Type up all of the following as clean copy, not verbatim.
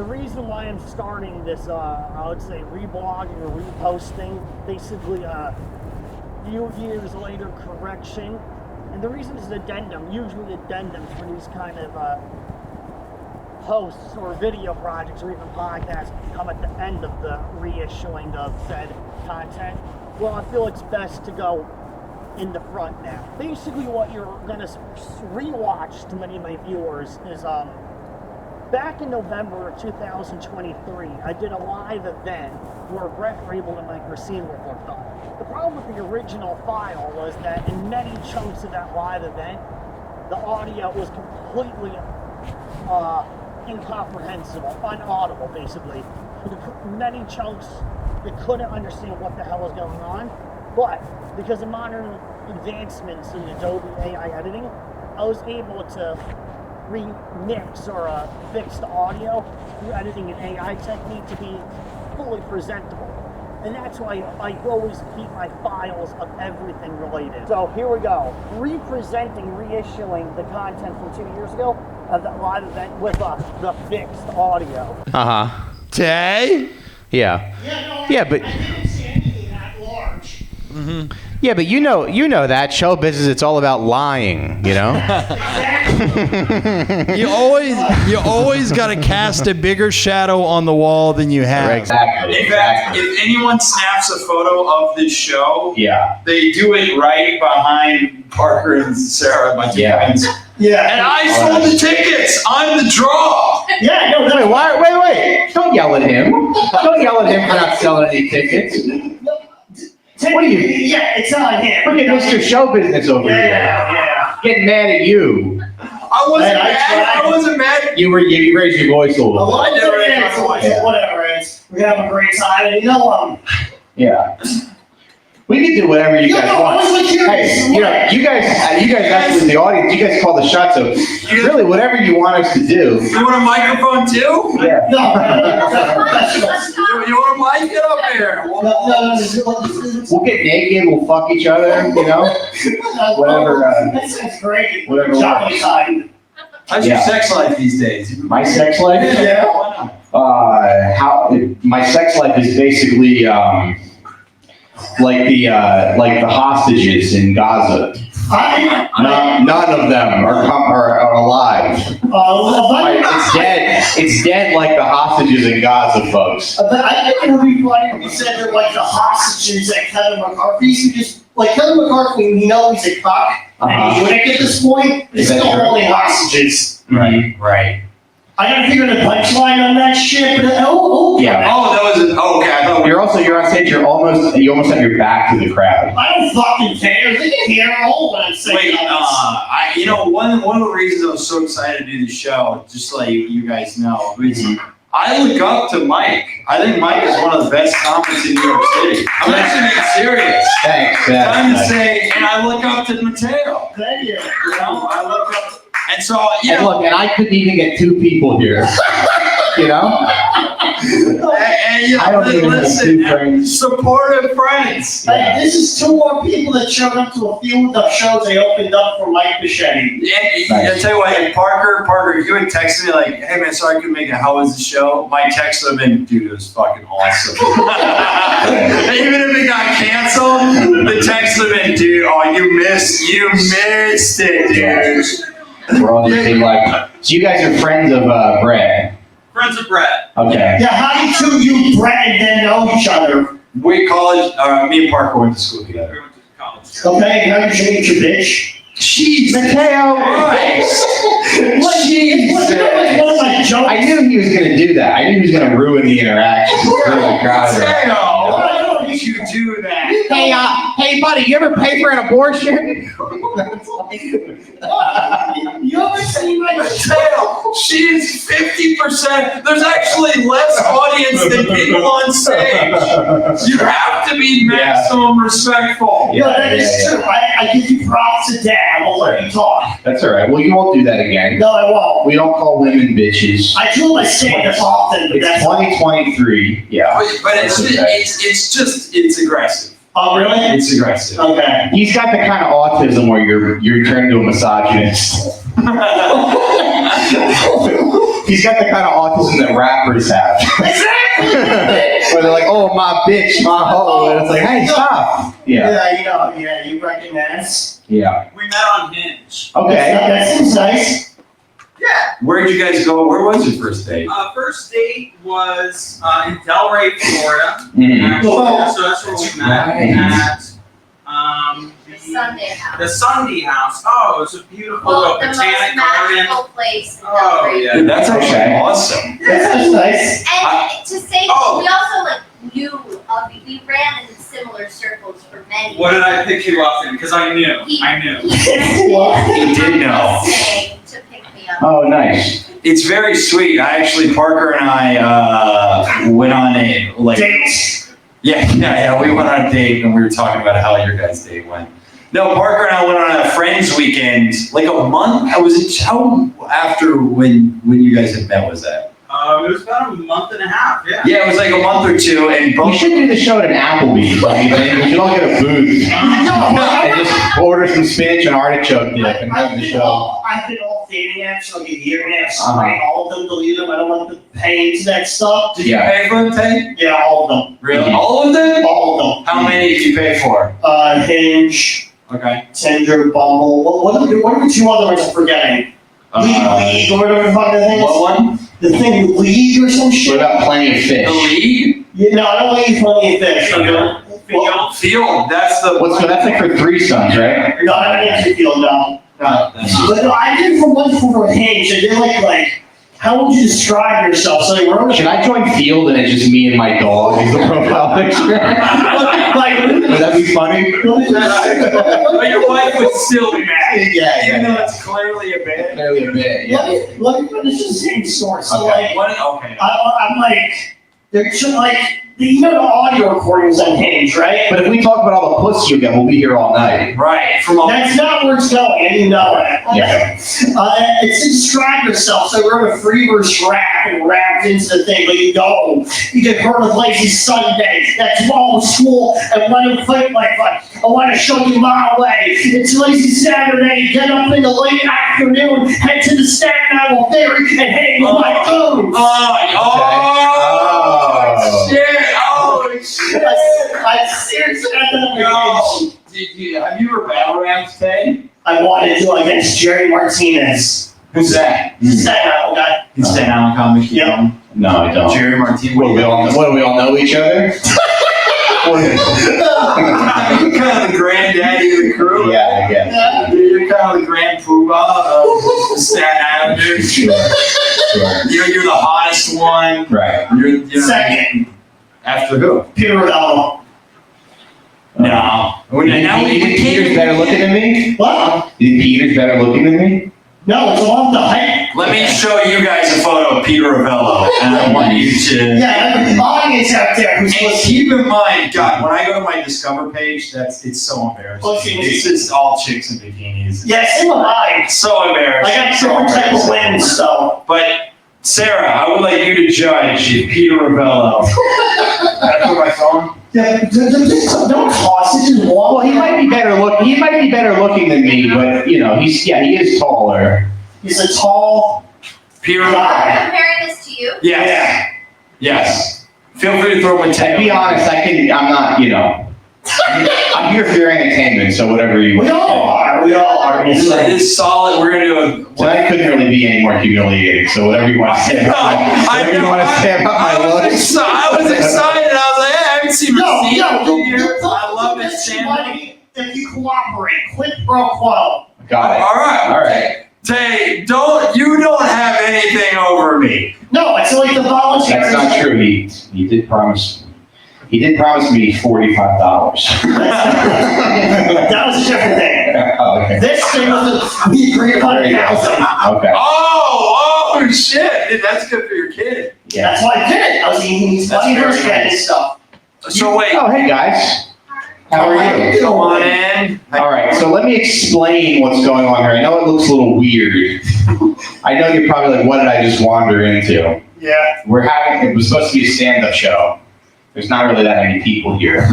The reason why I'm starting this, I would say, reblogging or reposting, basically few years later correction, and the reason is addendum. Usually addendums for these kind of posts or video projects or even podcasts come at the end of the reissuing of said content. Well, I feel it's best to go in the front now. Basically what you're gonna rewatch to many of my viewers is back in November of 2023, I did a live event where BretRaybould and Recine were booked on. The problem with the original file was that in many chunks of that live event, the audio was completely incomprehensible, unaudible basically. Many chunks, they couldn't understand what the hell was going on, but because of modern advancements in Adobe AI editing, I was able to remix or fix the audio through editing an AI technique to be fully presentable. And that's why I always keep my files of everything related. So here we go. Reissuing the content from 2 years ago of that live event with the fixed audio. Today? Yeah. Yeah, but I didn't see anything that large. Mm-hmm. Yeah, but you know that show business, it's all about lying, you know? You always got to cast a bigger shadow on the wall than you have. Exactly. In fact, if anyone snaps a photo of this show, Yeah. they do it right behind Parker and Sarah, my two friends. Yeah. And I sold the tickets. I'm the draw. Yeah, no, Wait. Don't yell at him. Don't yell at him for not selling any tickets. What are you? Yeah, it's not him. Look at Mr. Show Business over here. Yeah. Getting mad at you. I wasn't mad. You raised your voice a little bit. I never whatever. We're gonna have a great time, and Yeah. We can do whatever you guys want. Hey, you guys actually, the audience, you guys call the shots, so really whatever you want us to do. You want a microphone too? Yeah. You want a mic? Get up here. We'll get naked, we'll fuck each other, you know? Whatever. That sounds great. Whatever Jolly time. How's your sex life these days? My sex life? Yeah. My sex life is basically, like the hostages in Gaza. None of them are alive. It's dead. It's dead like the hostages in Gaza, folks. I think it would be funny if you said they're like the hostages that Kevin McCarthy's who just like Kevin McCarthy, we know he's a cock, and he wouldn't get this point. It's still only hostages. Right. I gotta figure the punchline on that shit. But Yeah. Oh, that was okay. I thought You're on stage. You almost have your back to the crowd. I don't fucking care. They can hear all when I'm saying. Wait, one of the reasons I was so excited to do the show, just so you guys know, is I look up to Mike. I think Mike is one of the best comics in New York City. I'm actually being serious. Thanks. Time to say, and I look up to Mateo. Thank you. You know, I look up. And so, And look, and I couldn't even get 2 people here. You know? and I don't even have 2 friends. Supportive friends. Like, this is 2 more people that showed up to a few of the shows they opened up for Mike Bichetti. Yeah, I tell you what, if Parker, if you had texted me like, hey man, sorry I couldn't make it, how was the show? My text would have been, dude, it was fucking awesome. Even if it got canceled, the text would have been, dude, oh, you missed it, dude. We're all just being like, so you guys are friends of Bret? Friends of Bret. Okay. Yeah, how did you Bret and then know each other? Me and Parker went to school together. We went to college together. Okay, how did you meet your bitch? Jeez. Mateo! Christ. One of my jokes. I knew he was going to do that. I knew he was going to ruin the interaction. Mateo, why don't you do that? Hey, buddy, you ever pay for an abortion? You ever seen my Mateo, she's 50%. There's actually less audience than people on stage. You have to be maximum respectful. Yeah, that is true. I give you props to Dad. I won't let you talk. That's all right. Well, you won't do that again. No, I won't. We don't call women bitches. I do my stand-up often, but It's that's 2023. Yeah. But it's aggressive. Oh, really? It's aggressive. Okay. He's got the kind of autism where you're turning to a misogynist. He's got the kind of autism that rappers have. Exactly. Where they're like, oh, my bitch, my hoe. And it's like, hey, stop. Yeah. You recognize. Yeah. We met on Hinge. Okay. That seems nice. Yeah. Where'd you guys go? Where was your first date? First date was in Delray, Florida. Mhm. So that's where we met at Sunday house. the Sunday house. Oh, it was a beautiful Well, the most botanic garden. magical place in Oh, Delray. yeah. Dude, that's actually Okay. awesome. That's nice. And to say, Oh. we also like knew, we ran in similar circles for many What did years. I pick you up in? Because I knew. I knew. He did know. To pick me up. Oh, nice. It's very sweet. I actually, Parker and I went on a Dates. Yeah, we went on a date and we were talking about how your guys' date went. No, Parker and I went on a friends weekend, like a month. How after when you guys had met was that? It was about a month and a half. Yeah. Yeah, it was like a month or two, and We both. should do the show at an Applebee's. I mean, we should all get a booth and just order some spinach and artichoke dip and have the show. I've been all dating apps for like a year and a half Uh-huh. straight. All of them, delete them. I don't want to pay into that stuff. Did you pay for them, Tay? Yeah, all of them. Really? All of them? All of them. How many did you pay for? Hinge, Okay. Tinder, Bumble. What are the two other ones I'm forgetting? League, or whatever the fuck the thing What is. one? The thing, League or some What shit? about Plenty of Fish? The League? Yeah, no, I don't like Plenty of Fish. Field. That's the. So that's like for threesomes, right? No, I don't need to feel no. But no, I did for one for Hinge. I did like, how would you describe yourself? So like, we're on Should I join Field and it's just me and my dog as the profile picture? Would that be funny? But your wife would still be mad. Yeah, Even though it's clearly a bit. Clearly a bit, yeah. Let me finish the same story. So Okay. like, What? Okay. I'm like, there should like, you know the audio recordings on Hinge, right? But if we talk about all the pussy you get, we'll be here all night. Right. From all. That's not where it's going, and you know it. Yeah. It's to describe yourself. So we're in a free verse rap and rapped into the thing, but you go, you get heard of lazy Sunday, that's wrong with school, and let him think like, I want to show you my way. It's lazy Saturday, get up in the late afternoon, head to the Staten Island Ferry, and hang with my food. Oh, shit. Oh, shit. I seriously had that. No. Have you ever battle rapped today? I wanted to against Jerry Martinez. Who's that? Staten Island guy. He's Staten Island comic. Yeah. No, I don't. Jerry Martinez. What do we all know each other? You're kind of the granddaddy of the crew. Yeah, I guess. You're kind of the grand poobah of the Staten Islanders. Sure. You're the hottest one. Right. You're Second, after who? Peter Ravello. No. Now, Now you think Peter's better looking than me? What? You think Peter's better looking than me? No, it's all the hype. Let me show you guys a photo of Peter Ravello, and I want you to. Yeah, there's an audience out there who's And listening. keep in mind, God, when I go to my Discover page, it's so embarrassing. It's just all chicks in bikinis. Yeah, same with I. It's so embarrassing. I got so different type of embarrassing. wins, so. But Sarah, I would like you to judge if Peter Ravello. Can I put my phone? Yeah, don't toss it, just walk. Well, he might be better looking than me, but he is taller. He's a tall Peter. I'm guy. comparing this to you. Yes. Yes. Feel free to throw my To tag. be honest, I'm not, I'm here for your entertainment, so whatever you We want. all are, we all are. This is solid. We're gonna do a. Tonight couldn't really be any more humiliating, so whatever you want to say about my look. I was excited. I was like, hey, I haven't seen Recine in years. I love his channel. If you cooperate, quid pro quo. Got it. All right. All right. Tay, you don't have anything over me. No, it's like the volunteer. That's not true. He did promise. He did promise me $45. That was a different thing. Oh, okay. This thing was we agreed upon There you go. 1,000. Okay. Oh shit! Dude, that's good for your kid. Yeah. That's why I did it. I was eating these That's money very first and nice. stuff. So wait, Oh, hey guys. How are you? come on in. All right, so let me explain what's going on here. I know it looks a little weird. I know you're probably like, what did I just wander into? Yeah. It was supposed to be a stand-up show. There's not really that many people here.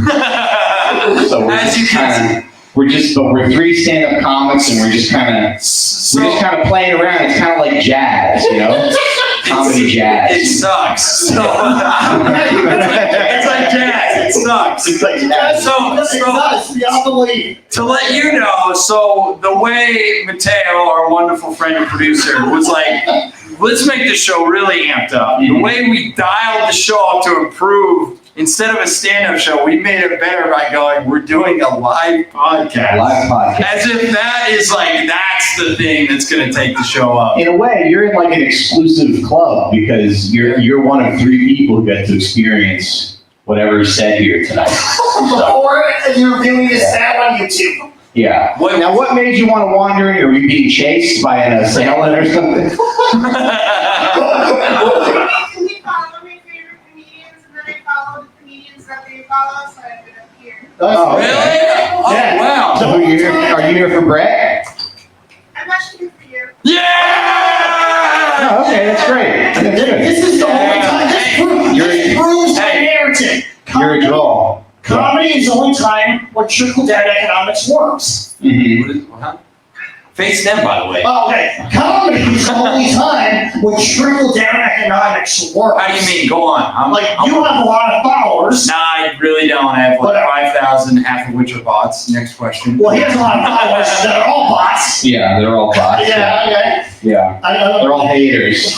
So we're As you just can kind of, we're three stand-up comics and we're just kind of So, playing around. It's kind of like jazz, comedy jazz. It sucks. So, it's like jazz. It sucks. It's like jazz. To let you know, so the way Mateo, our wonderful friend and producer, was like, let's make the show really amped up. The way we dialed the show up to improve, instead of a stand-up show, we made it better by going, we're doing a live podcast. Live podcast. As if that is like, that's the thing that's going to take the show up. In a way, you're in like an exclusive club because you're one of 3 people who get to experience whatever is said here tonight. Or you're viewing this now on YouTube. Yeah. Now, what made you want to wander in? Are we being chased by an assailant or something? We follow my favorite comedians, and then I follow the comedians that they follow, so I ended up here. Oh, Really? okay. Oh, Yeah. wow. So are you here for Bret? I'm actually here for you. Yeah! Oh, okay, that's great. That's good. This is the only time. This proves my narrative. You're a draw. Comedy is the only time where trickle-down economics works. Mm-hmm. Face them, by the way. Oh, okay. Comedy is the only time where trickle-down economics works. How do you mean? Go on. You have a lot of followers. Nah, I really don't. I have like 5,000, half of which are bots. Next question. Well, he has a lot of followers that are all bots. Yeah, they're all bots. Yeah, okay. Yeah. They're all haters.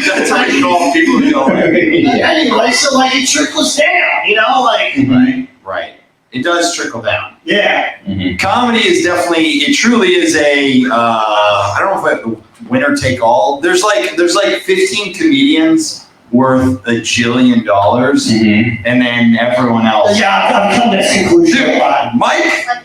That's how you call people who don't. Yeah. Anyway, so like it trickles down, Right. It does trickle down. Yeah. Mm-hmm. Comedy is definitely, it truly is a, I don't know if winner take all. There's like 15 comedians worth $1 jillion, Mm-hmm. and then everyone else. Yeah, I've come to this conclusion a Dude, lot. Mike,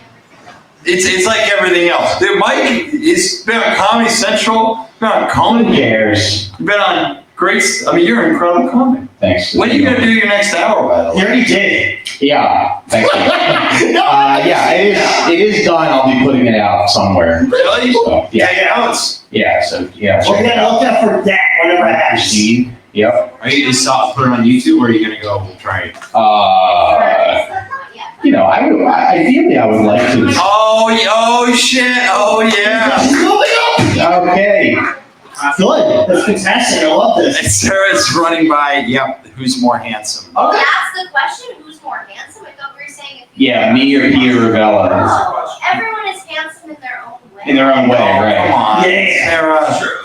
it's like everything else. Dude, Mike has been on Comedy Central, been on Who Comedy, cares? been on Grace. I mean, you're an incredible comic. Thanks. When are you gonna do your next hour, by the You way? already did. Yeah. Thank you. Yeah, it is done. I'll be putting it out somewhere. Really? So, yeah. Take notes. Yeah. So yeah. We're gonna look out for that whenever it happens. Recine. Yep. Are you gonna put it on YouTube, or are you gonna go try it? Ideally, I would like to. Oh shit! Oh yeah! Okay. Good. That's fantastic. I love this. And Sarah's running by. Yep. Who's more handsome? Oh, that's the question? Who's more handsome? I thought we were saying if you Yeah, me or Peter Ravella. Oh, everyone is handsome in their own way. In their own way, right? Come on, Yeah. Sarah.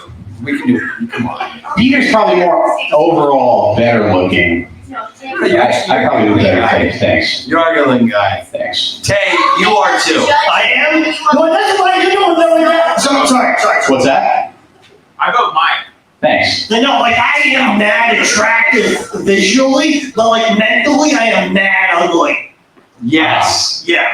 We can do it. Come on. Peter's probably more overall better looking. No, I probably look better. Thanks. You are a good looking guy. Thanks. Tay, you are too. I am? Well, that's what I do with that. Sorry. What's that? I vote Mike. Thanks. I am mad attractive visually, but like mentally, I am mad ugly. Yes. Yeah.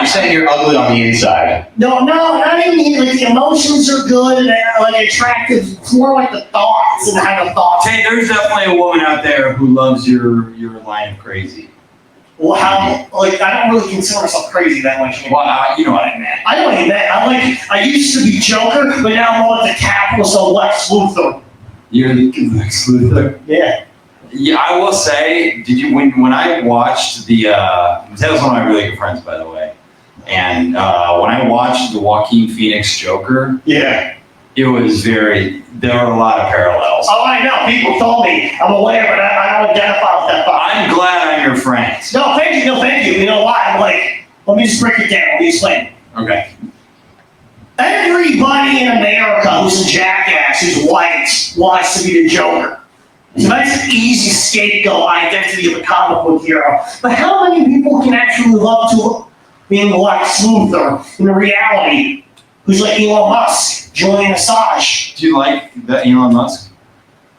You're saying you're ugly on the inside. No, not even like the emotions are good and like attractive. It's more like the thoughts and how the thoughts. Tay, there's definitely a woman out there who loves your line of crazy. Well, I don't really consider myself crazy that much anymore. Well, you know what I meant. I don't even that. I used to be Joker, but now I'm more like the capitalist of Lex Luthor. You're the Lex Luthor. Yeah. Yeah, I will say, did you when I watched the Mateo's one of my really good friends, by the way, and when I watched the Joaquin Phoenix Joker, Yeah. it was there were a lot of parallels. Oh, I know. People told me. I'm aware, but I don't identify with that. I'm glad I'm your friend. No, thank you. You know why? I'm like, let me just break it down. Let me explain. Okay. Everybody in America who's a jackass, who's white, wants to be the Joker. So that's an easy scapegoat identity of a comic book hero. But how many people can actually love to be Lex Luthor in reality? Who's like Elon Musk, Julian Assange? Do you like the Elon Musk?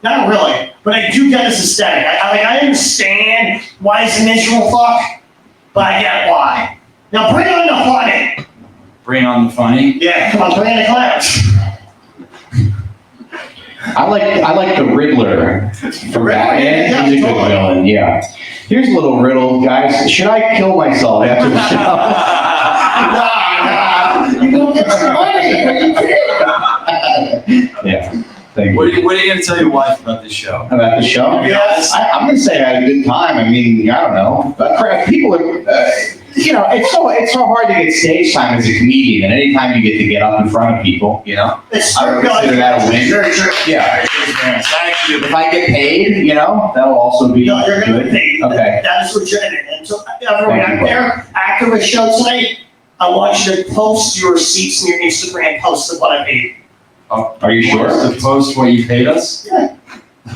Not really, but I do get his aesthetic. I understand why he's a miserable fuck, but I get why. Now bring on the funny. Bring on the funny. Yeah, come on, bring in the clowns. I like the Riddler from Batman. He's a good villain. Yeah. Here's a little riddle, guys. Should I kill myself after the show? Nah. You don't get some money. Yeah. Thank you. What are you going to tell your wife about this show? About the show? Yes. I'm going to say I had a good time. I mean, I don't know. But people are, it's so hard to get stage time as a comedian, and anytime you get to get up in front of people, It's I would consider that a win. Very true. Yeah. If I get paid, that'll also be No, you're gonna good. be paid. Okay. That is legitimate. And so everyone Thank out you. there, after the show tonight, I want you to post your receipts in your Instagram post of what I paid. Are you sure? To post what you paid us? Yeah.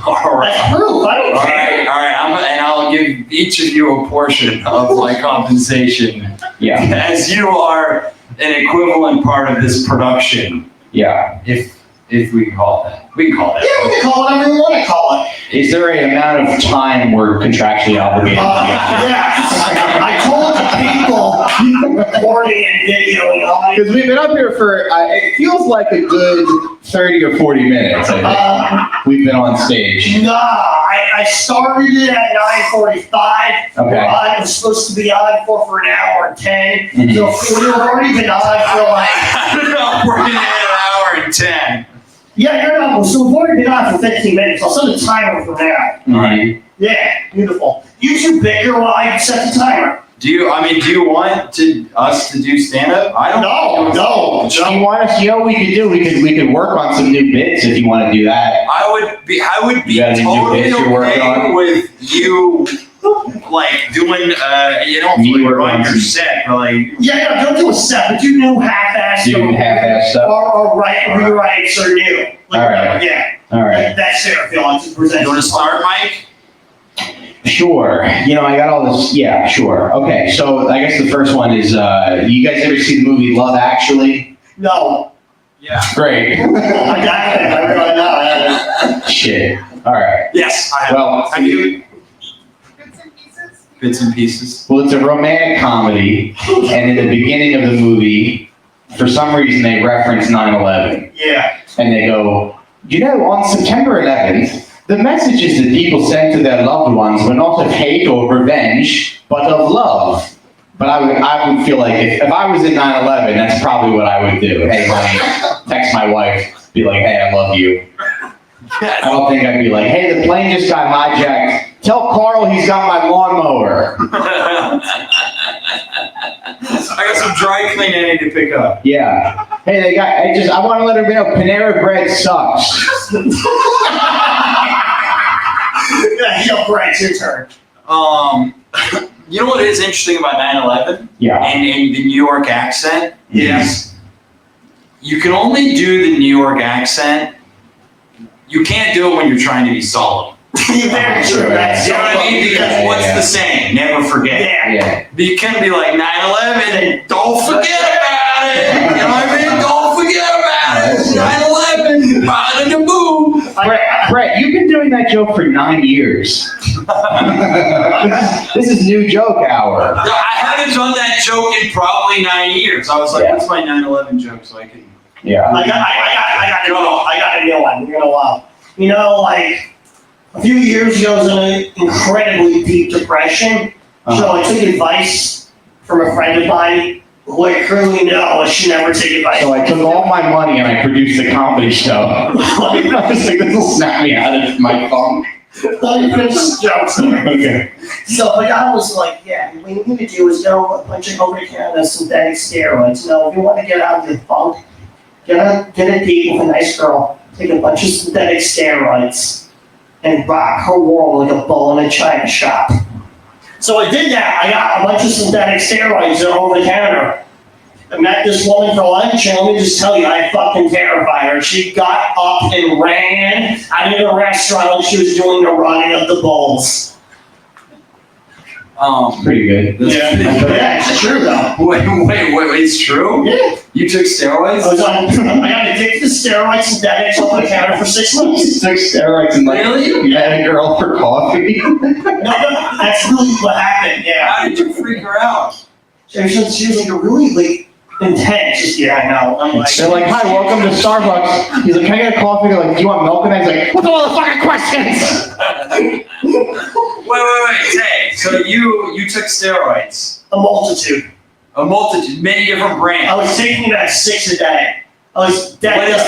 All right. That's proof. I don't All care. right. And I'll give each of you a portion of my compensation, Yeah. as you are an equivalent part of this production, Yeah. if we can call it that. We can call it Yeah, we can call it whatever we want to call it. Is there an amount of time we're contractually obligated? Yeah. I told the people recording and videoing. Because we've been up here for, it feels like a good 30 or 40 minutes, I think. We've been on stage. Nah, I started it at 9:45. Okay. I was supposed to be on for an hour and 10. Mhm. So we've already been on for like, We're in an hour and 10. yeah, you're not, so we've already been on for 15 minutes. I'll set a timer for now. Right. Yeah, beautiful. You two bigger while I set the timer. Do you want us to do stand-up? I don't. No. Do you want us, what we could do? We could work on some new bits if you want to do that. I would be You got any new totally bits you're working okay on? with you, like, doing, Me you're on working your on- set, but like, Yeah, no, don't do a set, but do new half-ass. Do half-ass stuff? Or rewrites or new. Like, All right. Yeah. All right. That's it, I feel like, to present. you want to start, Mike? Sure. I got all this. Yeah, sure. Okay, so I guess the first one is, you guys ever see the movie Love Actually? No. Yeah. Great. I got it. I really know. Shit. All right. Yes, I have. Well, Have you? Bits and pieces? Bits and pieces. Well, it's a romantic comedy, and in the beginning of the movie, for some reason they reference 9/11, Yeah. and they go, on September 11th, the messages that people sent to their loved ones were not of hate or revenge, but of love. But I would feel like if I was in 9/11, that's probably what I would do. Hey, honey, text my wife, be like, hey, I love you. I don't think I'd be like, hey, the plane just got hijacked. Tell Carl he's got my lawnmower. I got some dry cleaning I need to pick up. Yeah. Hey, I want to let her know Panera Bread sucks. Yeah, Brett, your turn. You know what is interesting about 9/11 Yeah. and the New York accent? Yes. You can only do the New York accent. You can't do it when you're trying to be solemn. Very true. That's You know what I mean? Because what's Yeah. the saying? Never forget. Yeah. Yeah. You can be like 9/11 and don't forget about it. You know what I mean? Don't forget about it. 9/11. Bada da boom. Brett, you've been doing that joke for 9 years. This is new joke hour. I haven't done that joke in probably 9 years. I was like, Yeah. what's my 9/11 joke so I can. Yeah. I got a new one. You're gonna love. Like a few years ago, I was in an incredibly deep depression. So I took advice from a friend of mine who I currently know I should never take advice. So I took all my money and I produced a comedy show. I was like, this will snap me out of my funk. Let me finish this joke. Okay. So the guy was like, yeah, what you need to do is go a bunch of over-the-counter synthetic steroids. If you want to get out of the funk, get a date with a nice girl, take a bunch of synthetic steroids, and rock her world like a bull in a china shop. So I did that. I got a bunch of synthetic steroids over the counter. I met this woman for lunch, and let me just tell you, I fucking terrified her. She got up and ran out of the restaurant like she was doing the running of the bulls. Pretty good. Yeah, it's true though. Wait, it's true? Yeah. You took steroids? I got addicted to steroids synthetics over the counter for 6 months. Took steroids and Really? you had a girl for coffee. No, that's really what happened, yeah. How did you freak her out? She was like a really intense, just, yeah, I know. I'm like, They're like, hi, welcome to Starbucks. He's like, can I get a coffee? They're like, do you want milk? And I was like, what's all the fucking questions? Wait. Hey, so you took steroids. a multitude. A multitude, many different I brands. was taking about 6 a day. What is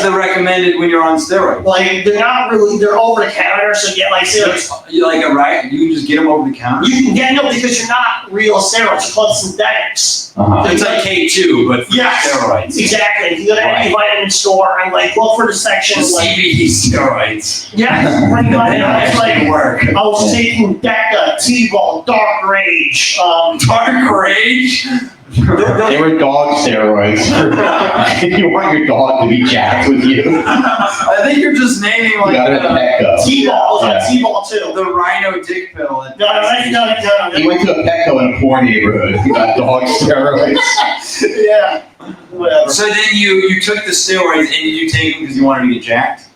the recommended when you're on steroids? Like, they're not really, they're over the counter, so get like steroids. You like a right? You can just get them over the counter? You can get them because you're not real steroids, they're called synthetics. It's like K2, but for steroids. Exactly. If you go to any vitamin store and like look for the section The like CBD steroids. yeah, right, I was like work. I was taking DECA, T-Ball, Dark Rage, Dark Rage? They were dog steroids. You want your dog to be jacked with you. I think you're just naming like T-Ball, T-Ball too. The rhino dick pill. No. He went to a Petco in a poor neighborhood. He got dog steroids. Yeah, whatever. So then you took the steroids and did you take them because you wanted to get jacked?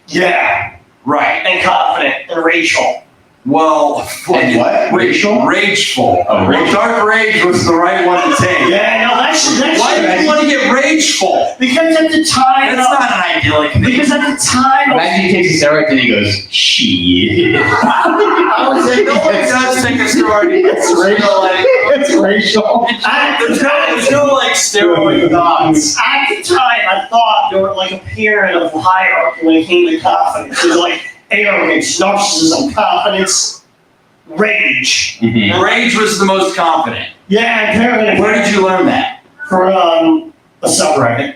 Yeah, Right. and confident and racial. Well, And what? Racial? Rageful. Oh, Well, Dark Rage was the right one to take. Yeah, no, that's Why did you want to get rageful? because at the time, That's not an idyllic thing. because at the time, Imagine he takes a steroid and he goes, shit. I was like, No one does take a steroid. It's racial. It's racial. There's no like steroid thoughts. At the time, I thought there were like a pyramid of hierarchy when it came to confidence. There's like arrogance, narcissism, confidence, rage. Mhm. Rage was the most confident. Yeah, apparently. Where did you learn that? For a subreddit.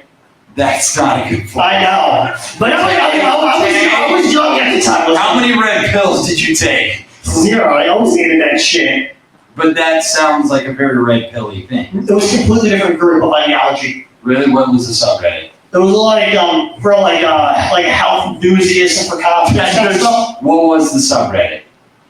That's not a good point. I know, but I was young at the time. How many red pills did you take? 0. I always hated that shit. But that sounds like a very red pilly thing. It was a completely different group of ideology. Really? What was the subreddit? It was like for like health enthusiasts and for confidence and stuff. What was the subreddit?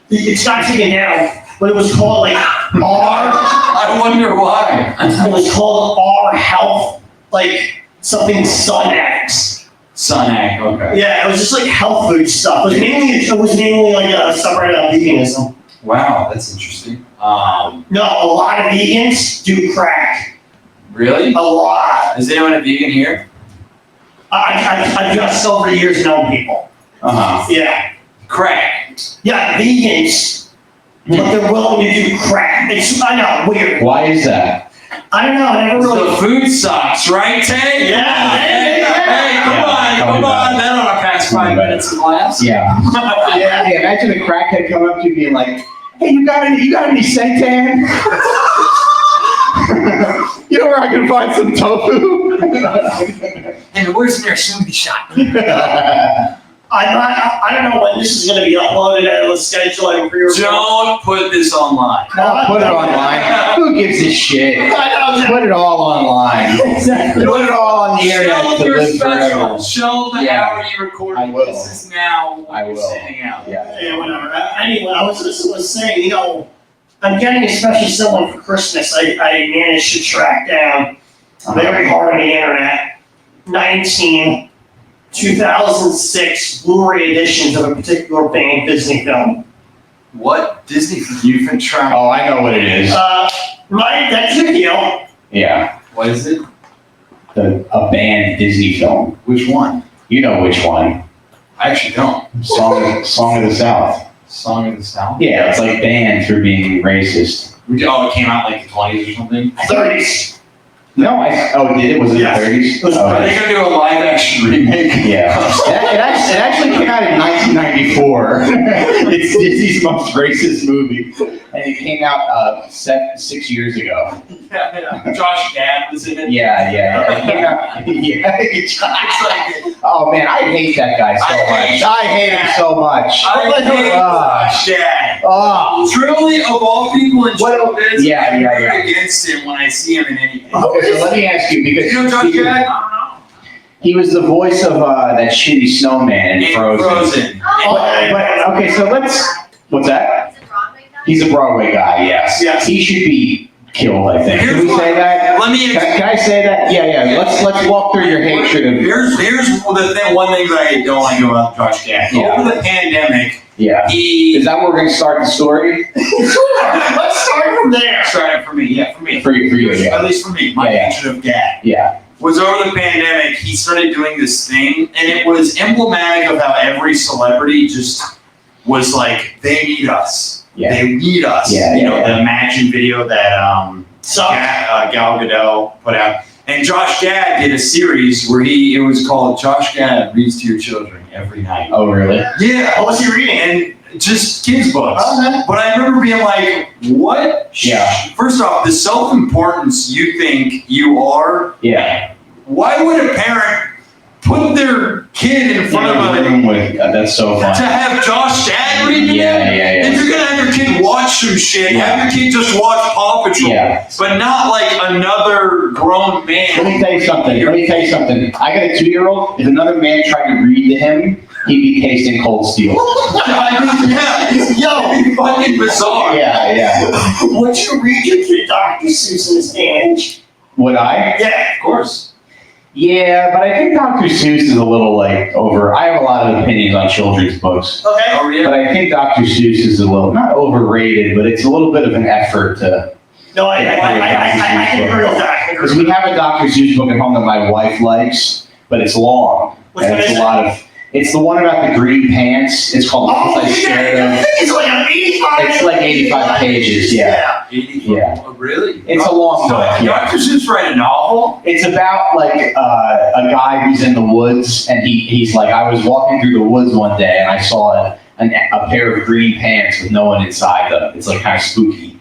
It's not taken down, but it was called like R. I wonder why. It was called R Health, like something Sun X. Sunac, okay. Yeah, it was just like health food stuff. It was mainly like a subreddit on veganism. Wow, that's interesting. No, a lot of vegans do crack. Really? A lot. Is anyone a vegan here? I've just over the years known people. Yeah. Crack. Yeah, vegans, but they're willing to do crack. I know, weird. Why is that? I don't know, I never really. The food sucks, right, Tay? Yeah. Hey, come on. That on our past 5 minutes of laughs. Yeah. Yeah. Hey, imagine a crackhead coming up to you being like, hey, you got any seitan? You know where I can find some tofu? And where's their smoothie shop? I don't know when this is going to be uploaded and let's schedule it for your. Don't put this online. Put it online. Who gives a shit? Put it all online. Exactly. Put it all on the internet Show to your live special. forever. Show the Yeah. hour you recorded. I will. This is now I what you're will. sending out. Yeah. Yeah, whatever. Anyway, I was saying, you know, I'm getting a special someone for Christmas. I managed to track down very hard on the internet 19 2006 Blu-ray editions of a particular banned Disney film. What? Disney? You've been trying. Oh, I know what it is. That's your deal. Yeah. What is it? A banned Disney film. Which one? You know which one. I actually don't. Song of the South. Song of the South? Yeah, it's like banned for being racist. Oh, it came out like the 20s or something? 30s. No, did it? Was it Yeah. the 30s? Are they gonna do a live action remake? Yeah. It actually came out in 1994. It's Disney's most racist movie. And it came out 6 years ago. Yeah. Josh Gad was in it. Yeah. It came out, It's like, oh man, I hate that guy so much. I hate him so much. I hate Josh Gad. Oh. Truly, of all people in showbiz, Yeah. I root against him when I see him in anything. Okay, so let me ask you, because You know Josh Gad? he was the voice of that shitty snowman in Frozen. But, okay, so what's that? He's a Broadway guy, yes. Yes. He should be killed, I think. Can we say that? Let me. Can I say that? Yeah. Let's walk through your hatred of. Here's one thing that I don't like about Josh Gad. Yeah. Over the pandemic, Yeah. Is that where we're gonna start the story? Let's start from there. Started for me, yeah, for me. For you, yeah. At least for me, my Yeah. hatred of Gad. Yeah. Was over the pandemic, he started doing this thing, and it was emblematic of how every celebrity just was like, they need us. Yeah. They need us. Yeah, you know, yeah. the Imagine video that Gal Gadot put out. And Josh Gad did a series where it was called Josh Gad Reads to Your Children Every Night. Oh, really? Yeah. What was he reading? And just kids' books. Okay. But I remember being like, what? Yeah. First off, the self-importance you think you are, Yeah. why would a parent put their kid in front of a room with, that's so to funny. have Josh Gad read to Yeah, them? yeah, yeah. If you're gonna have your kid watch some shit, Yeah. have your kid just watch Paw Patrol. Yeah. But not like another grown man. Let me tell you something. I got a 2-year-old. If another man tried to read to him, he'd be cased in cold steel. Yeah, yo, fucking bizarre. Yeah. Would you read your kid Dr. Seuss in his age? Would I? Yeah. Of course. Yeah, but I think Dr. Seuss is a little like over. I have a lot of opinions on children's books. Okay. Oh yeah. But I think Dr. Seuss is a little, not overrated, but it's a little bit of an effort to. No, I can agree with that. Because we have a Dr. Seuss book at home that my wife likes, but it's long. Which And one it's is a it? lot of. It's the one about the green pants. It's called Oh, I Scared yeah. of. It's like an 85. It's like 85 pages, yeah. 84. Yeah. Oh, really? It's a long So, book. Yeah. Dr. Seuss write a novel? It's about like a guy who's in the woods, and he's like, I was walking through the woods one day, and I saw a pair of green pants with no one inside them. It's like kind of spooky.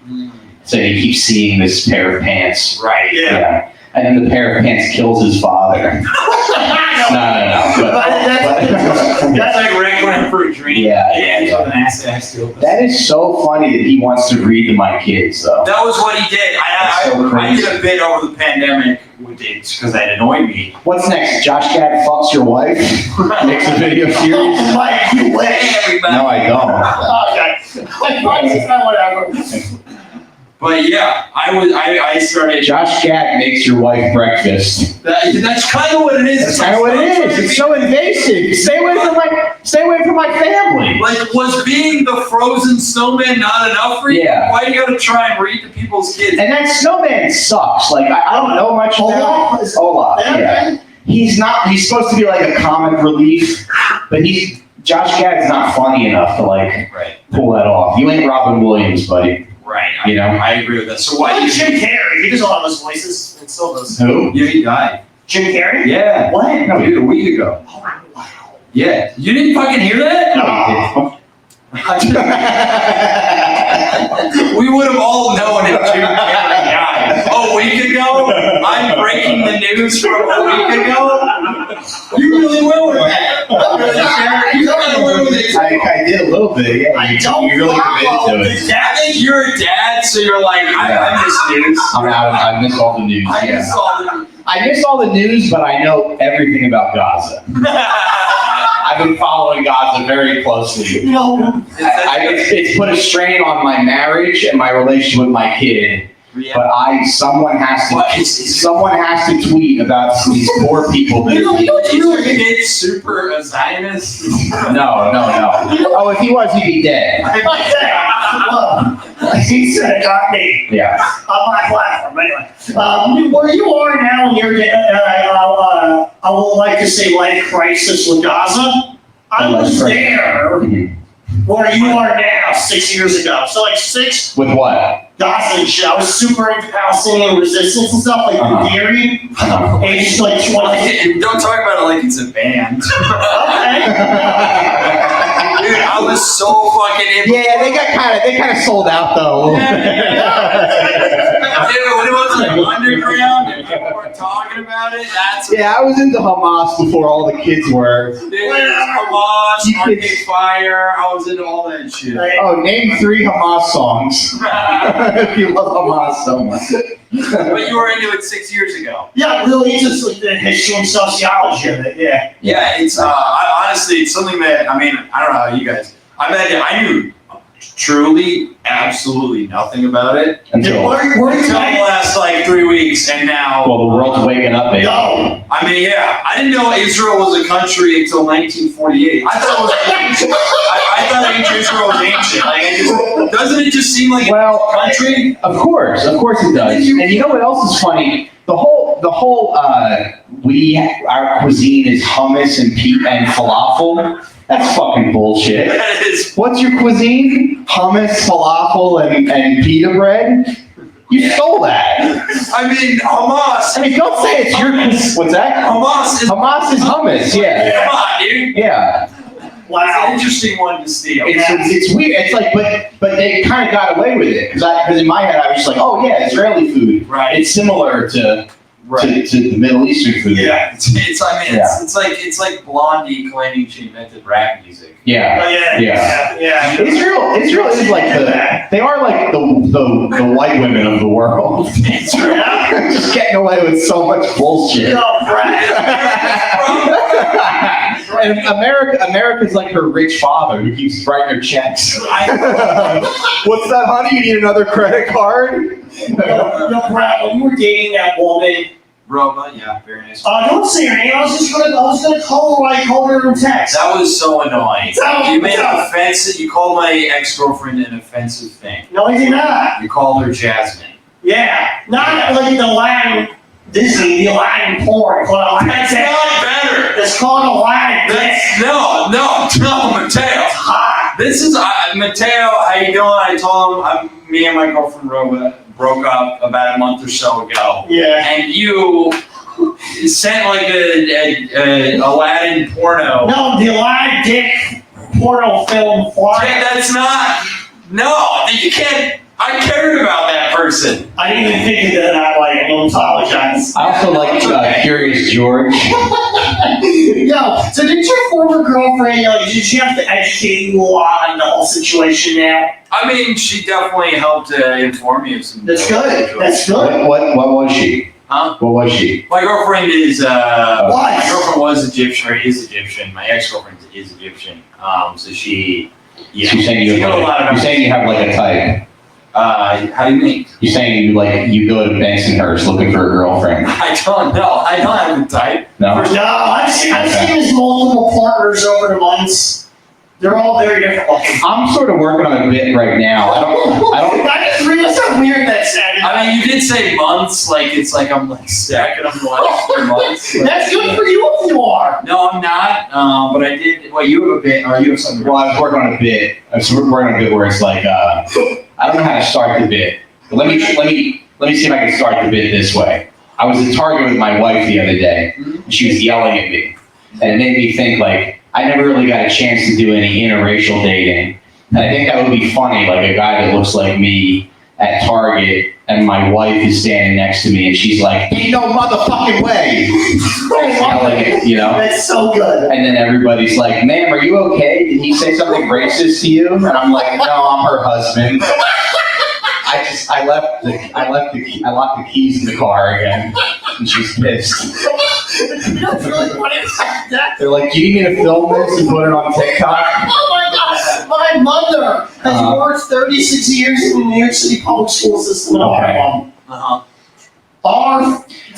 So he keeps seeing this pair of pants. Right. Yeah. And then the pair of pants kills his father. No. That's like Requiem for a Dream. Yeah. That is so funny that he wants to read to my kids, though. That was what he did. That's so I crazy. did a bit over the pandemic with it because that annoyed me. What's next? Josh Gad fucks your wife? Makes a video series? Like, you wish. Hey, everybody. No, I don't. Okay. Whatever. But yeah, I started. Josh Gad makes your wife breakfast. That's kind of what it is. That's kind of what it is. It's so invasive. Stay away from my family. Like, was being the frozen snowman not enough for you? Yeah. Why you gotta try and read to people's kids? And that snowman sucks. Like I don't know much about him. Olaf. Yeah. He's supposed to be like a comic relief, but Josh Gad's not funny enough to like pull that off. You ain't Robin Williams, buddy. Right. You know? I agree with that. So why Like did Jim Carrey. He does a lot of those voices and still does. Who? Yeah, he died. Jim Carrey? Yeah. What? No, dude, a week ago. Oh, wow. Yeah. You didn't fucking hear that? No. We would have all known if Jim Carrey died. A week ago? I'm breaking the news from a week ago? You really went with that. You really went with it. I did a little bit. Yeah. You really committed to it. I think you're a dad, so you're like, I miss news. I miss all the news. I Yeah. miss all the I miss all the news, but I know everything about Gaza. I've been following Gaza very closely. No. It's put a strain on my marriage and my relationship with my kid. But someone has to tweet about these poor people that are. Is your kid super a Zionist? No. Oh, if he was, he'd be dead. He said it got me. Yeah. On my platform, anyway. Where you are now, I would like to say life crisis with Gaza. I was there where you are now 6 years ago. So like 6 With what? Gaza and shit. I was super into Palestinian resistance and stuff, like the theory. Aged like 20. Don't talk about it like it's a band. Okay. Dude, I was so fucking into Yeah, they kind of sold out though. Dude, when it was like underground and people were talking about it, that's Yeah, I was into Hamas before all the kids were. Dude, Hamas, Arcade Fire, I was into all that shit. Oh, name 3 Hamas songs. If you love Hamas so much. But you were into it 6 years ago. Yeah, really, it's just like the history and sociology of it, yeah. Yeah, it's honestly, it's something that, I mean, I don't know how you guys, I knew truly, absolutely nothing about it Until until the last like 3 weeks, and now. well, the world's waking up, baby. No. I mean, yeah, I didn't know Israel was a country until 1948. I thought it was ancient. I thought Israel was ancient. Like, doesn't it just seem like Well, a country? Of course it does. And you know what else is funny? The whole our cuisine is hummus and falafel. That's fucking bullshit. That is. What's your cuisine? Hummus, falafel, and pita bread? You stole that. I mean, Hamas. I mean, don't say it's your. What's that? Hamas is hummus. Yeah. Come on, dude. Yeah. Wow. It's an interesting one to steal. It's weird. It's like, but they kind of got away with it because in my head I was just like, oh yeah, Israeli food. Right. It's similar to the Middle Eastern food. Yeah. It's like Blondie claiming she invented rap music. Yeah. Yeah. Israel is like they are like the white women of the world. Just getting away with so much bullshit. And America's like her rich father who keeps writing her checks. What's that, honey? You need another credit card? No, Brett, when you were dating that woman, Roma, yeah, very nice. don't say her name. I was gonna call her like I called her in text. That was so annoying. You made an an offensive. You called my ex-girlfriend an offensive thing. No, I did not. You called her Jasmine. Yeah, not like the Latin Disney, the Latin porn. That's not better. It's called a Latin. No, Mateo. Hot. This is Mateo. How you doing? I told him me and my girlfriend Roma broke up about a month or so ago. Yeah. And you sent like a Aladdin porno. No, the Aladdin dick porno film flyer. Yeah, that's not. No, you can't. I cared about that person. I didn't even think of that way. I don't apologize. I also like Curious George. Yo, so did your former girlfriend, did she have to educate you a lot on the whole situation now? I mean, she definitely helped inform me of some. That's good. That's good. What was she? Huh? What was she? My girlfriend is. What? My girlfriend was Egyptian, or is Egyptian. My ex-girlfriend is Egyptian. So she. Yeah. You're saying you have like a type. How do you mean? You're saying you go to Bensonhurst looking for a girlfriend. I don't know. I don't have a type. No. No, I've seen his multiple partners over the months. They're all very different looking. I'm sort of working on a bit right now. I don't. I just realized how weird that sounded. I mean, you did say months, like it's like I'm like stacking them like for months. That's good for you if you are. No, I'm not. But I did. Well, you have a bit, or you have something. Well, I was working on a bit. I was working on a bit where it's like I don't know how to start the bit. But let me see if I can start the bit this way. I was at Target with my wife the other day, and she was yelling at me, and it made me think like I never really got a chance to do any interracial dating, and I think that would be funny, like a guy that looks like me at Target, and my wife is standing next to me, and she's like, "Ain't no motherfucking way!" Yelling it, That's so good. And then everybody's like, "Ma'am, are you okay? Did he say something racist to you?" And I'm like, "No, I'm her husband." I locked the keys in the car again, and she's pissed. That's really funny. They're like, "Do you need me to film this and put it on TikTok?" Oh my God! My mother has worked 36 years in the New York City public school system in Harlem.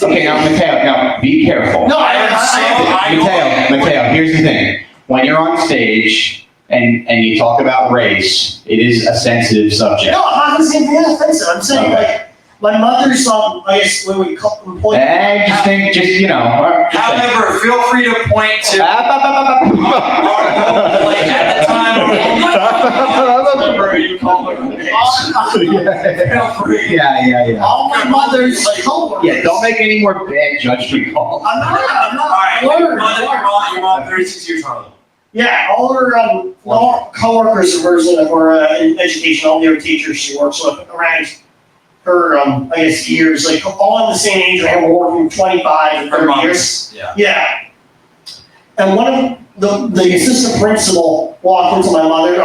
Okay, now Mateo, now be careful. No, Mateo, here's the thing. When you're on stage and you talk about race, it is a sensitive subject. No, I'm not saying anything offensive. I'm saying like my mother's I guess when we point. However, feel free to point to. Like at the time. You call her. Feel free. Yeah. All my mother's coworkers. Yeah, don't make any more bad judgment calls. I'm not. All right, your mom, 36 years old. Yeah, all her coworkers are version of her in education. All the teachers she works with around her, I guess, years, like all in the same age. I have working 25 and 30 years. Yeah. And one of the assistant principal walked into my mother, the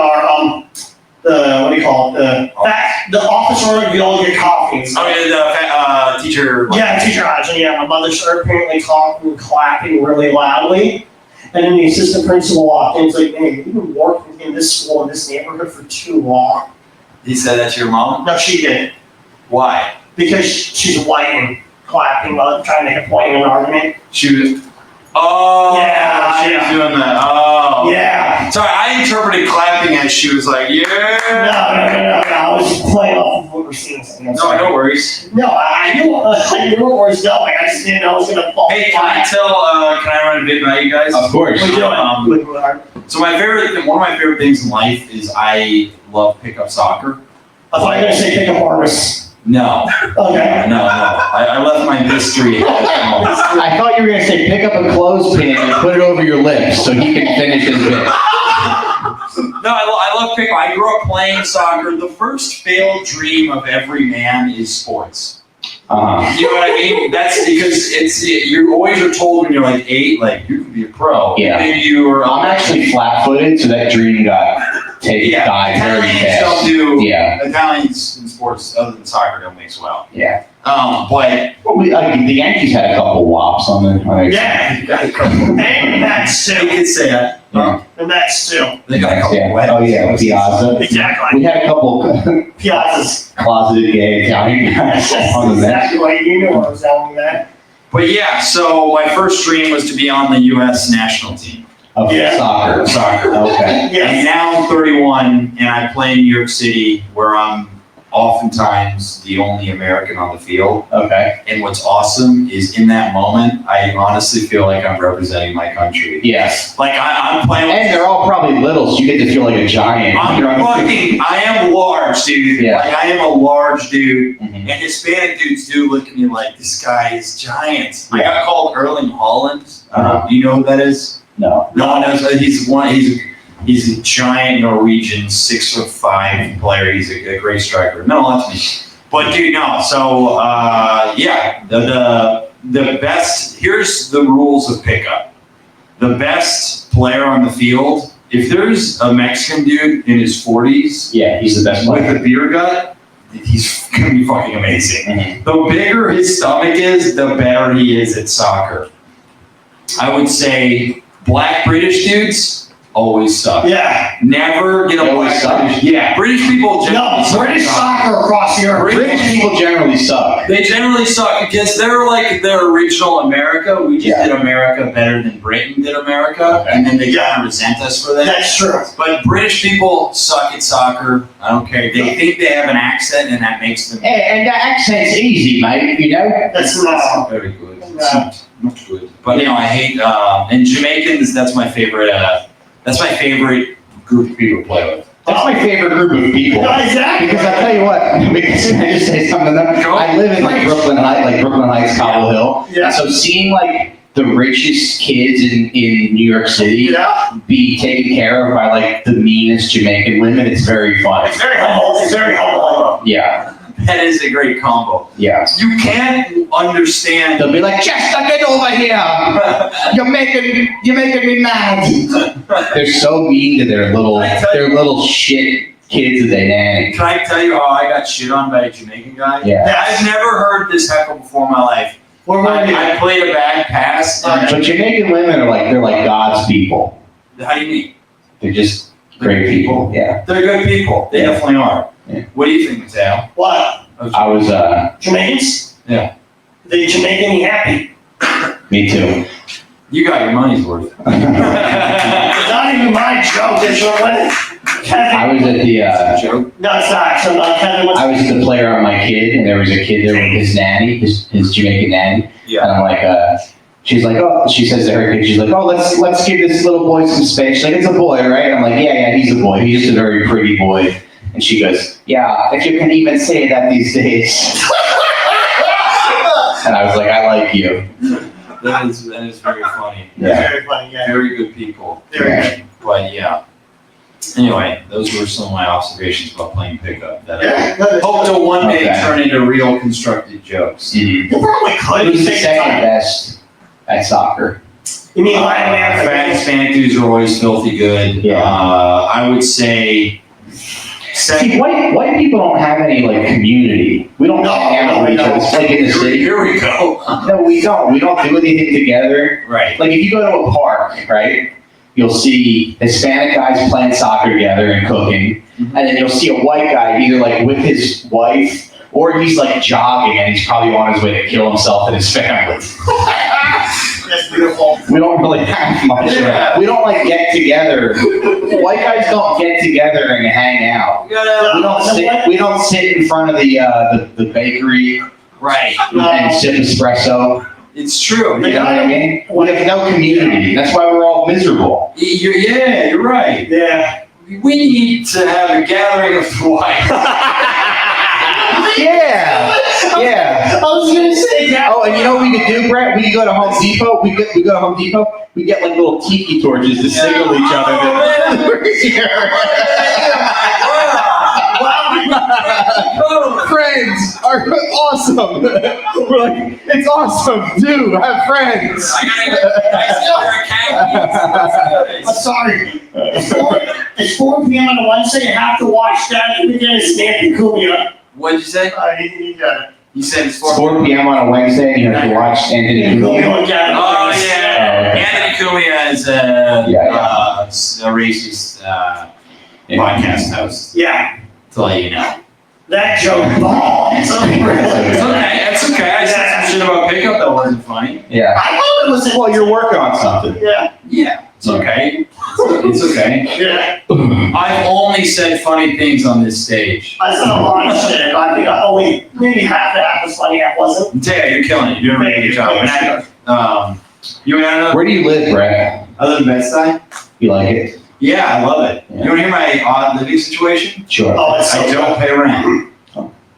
office where we all get coffee. Oh, yeah, the teacher. Yeah, teacher Hodgson. Yeah, my mother started apparently talking and clapping really loudly. And then the assistant principal walked in. He's like, "Man, you've been working in this school, in this neighborhood for too long." He said that to your mom? No, she didn't. Why? Because she's white and clapping while trying to make a point in an argument. She was. Oh, yeah, she was doing that. Oh. Yeah. Sorry, I interpreted clapping as she was like, yeah. No. I was just playing off of what we're seeing. No worries. No, I knew where it was going. I just didn't know it was going to fall. Hey, can I run a bit about you guys? Of course. So one of my favorite things in life is I love pickup soccer. I thought you were going to say pickup artists. No. Okay. No. I left my history at home. I thought you were gonna say pick up a clothespin and put it over your lips so he can finish his bit. No, I love pickup. I grew up playing soccer. The first failed dream of every man is sports. You know what I mean? That's because you always are told when you're like 8, like you could be a pro. Yeah. Maybe you were. I'm actually flat-footed, so that dream died very Italians fast. don't do. Yeah. Italians in sports other than soccer don't mix well. Yeah. But The Yankees had a couple wops on the. Yeah. you got a couple. And that's You too. could say that. Yeah. And that's too. They got a couple. Yeah. wet Oh yeah, ones. Piazza. Exactly. We had a couple Piazza's. closeted gay Italian guys That's on the bench. exactly why you knew I was telling that. But yeah, so my first dream was to be on the U.S. national team. Of Yeah. soccer. Soccer. Okay. And Yes. now I'm 31 and I play in New York City where I'm oftentimes the only American on the field. Okay. And what's awesome is in that moment, I honestly feel like I'm representing my country. Yes. Like I'm playing And they're all probably little, so you get to feel like a giant. I am large, dude. Yeah. Like I am a large dude. Mhm. And Hispanic dudes do look at me like, this guy is giant. I got called Erling Haaland. Do you know who that is? No. No one knows. He's a giant Norwegian 6'5" player. He's a great striker. No, that's me. But dude, no. So yeah, the best. Here's the rules of pickup. The best player on the field. If there's a Mexican dude in his 40s Yeah, he's the best with player. a beer gut, he's gonna be fucking amazing. Mhm. The bigger his stomach is, the better he is at soccer. I would say black British dudes always suck. Yeah. Never get a They black always suck? British. Yeah, British people generally No, suck. British soccer across Europe. British people generally suck. They generally suck because they're like their original America. We just Yeah. did America better than Britain did America, Okay. and then they kind of resent us for that. That's true. But British people suck at soccer. I don't care. They think they have an accent, and that makes them And that accent's easy, mate, you know? That's not. very good. No. It's not good. But you know, I hate and Jamaicans. That's my favorite. That's my favorite group of people to play with. That's my favorite group of people. Exactly. Because I tell you what, can I just say something? I live in like Brooklyn Heights, Cobble Hill. Yeah. So seeing like the richest kids in New York City Yeah. be taken care of by like the meanest Jamaican women, it's very fun. It's very humble. It's very humble. Yeah, That is a great combo. yeah. You can't understand. They'll be like, Chester, get over here! You're making me mad. They're so mean to their little shit kids that they nanny. Can I tell you how I got shit on by a Jamaican guy? Yeah. I've never heard this heckle before in my life. Where were you? I played a bad pass. But Jamaican women are like, they're like God's people. How do you mean? They're just great people. Yeah. They're good people. They Yeah. definitely are. Yeah. What do you think, Mateo? What? I was, Jamaicans? Yeah. They Jamaican me happy. me too. You got your money's worth. It's not even my joke. It's your wedding. I was at the, Joke. No, it's not. So Kevin was. I was the player on my kid, and there was a kid there with his nanny, his Jamaican nanny. Yeah. And I'm like, she's like, oh, she says to her kid, she's like, oh, let's give this little boy some space. She's like, it's a boy, right? I'm like, yeah, he's a boy. He's just a very pretty boy. And she goes, yeah, if you can even say that these days. And I was like, I like you. That is very funny. Yeah. Very funny, yeah. Very good people. Very good. But yeah. Anyway, those were some of my observations about playing pickup that Yeah. I hope to one day Okay. turn into real constructed jokes. Mhm. You probably could. Who's You the take second time. best at soccer? You mean Latin Fat America? Hispanic dudes are always filthy good. Yeah. I would say See, white people don't have any like community. We don't No, hang out with each other. It's like in the city. Here we go. No, we don't. We don't do anything together. Right. Like if you go to a park, right, you'll see Hispanic guys playing soccer together and cooking, and then you'll see a white guy either like with his wife or he's like jogging and he's probably on his way to kill himself and his family. That's beautiful. We don't really have much. Yeah. We don't like get together. White guys don't get together and hang out. We gotta, We don't sit in front of the bakery right. and sip espresso. It's true. You know what I mean? We have no community. That's why we're all miserable. You're right. Yeah. We need to have a gathering of the white. Yeah. Yeah. I was gonna say that. Oh, and you know what we could do, Brett? We could go to Home Depot. We go to Home Depot. We get like little tiki torches to signal each other that we're here. Friends are awesome. We're like, it's awesome, dude. Have friends. I'm sorry. It's 4 p.m. on a Wednesday. You have to watch that again. It's Anthony Cumia. What'd you say? He got it. You said it's 4 p.m. on a Wednesday, and you have to watch Anthony Cumia. Oh yeah, Anthony Cumia is a racist podcast host. Yeah, To let you know. that joke bombs. It's okay. It's okay. I said some shit about pickup that wasn't funny. Yeah. I thought it was. Well, you're working on something. Yeah, Yeah, it's okay. It's okay. yeah. I've only said funny things on this stage. I said a lot of shit. I think I only maybe half that was funny. I wasn't. Taya, you're killing it. You're doing a really good job. And you want to know? Where do you live, Brett? I live in Bed-Stuy. You like it? Yeah, I love it. Yeah. You want to hear my odd living situation? Sure. Oh, it's so I don't pay rent.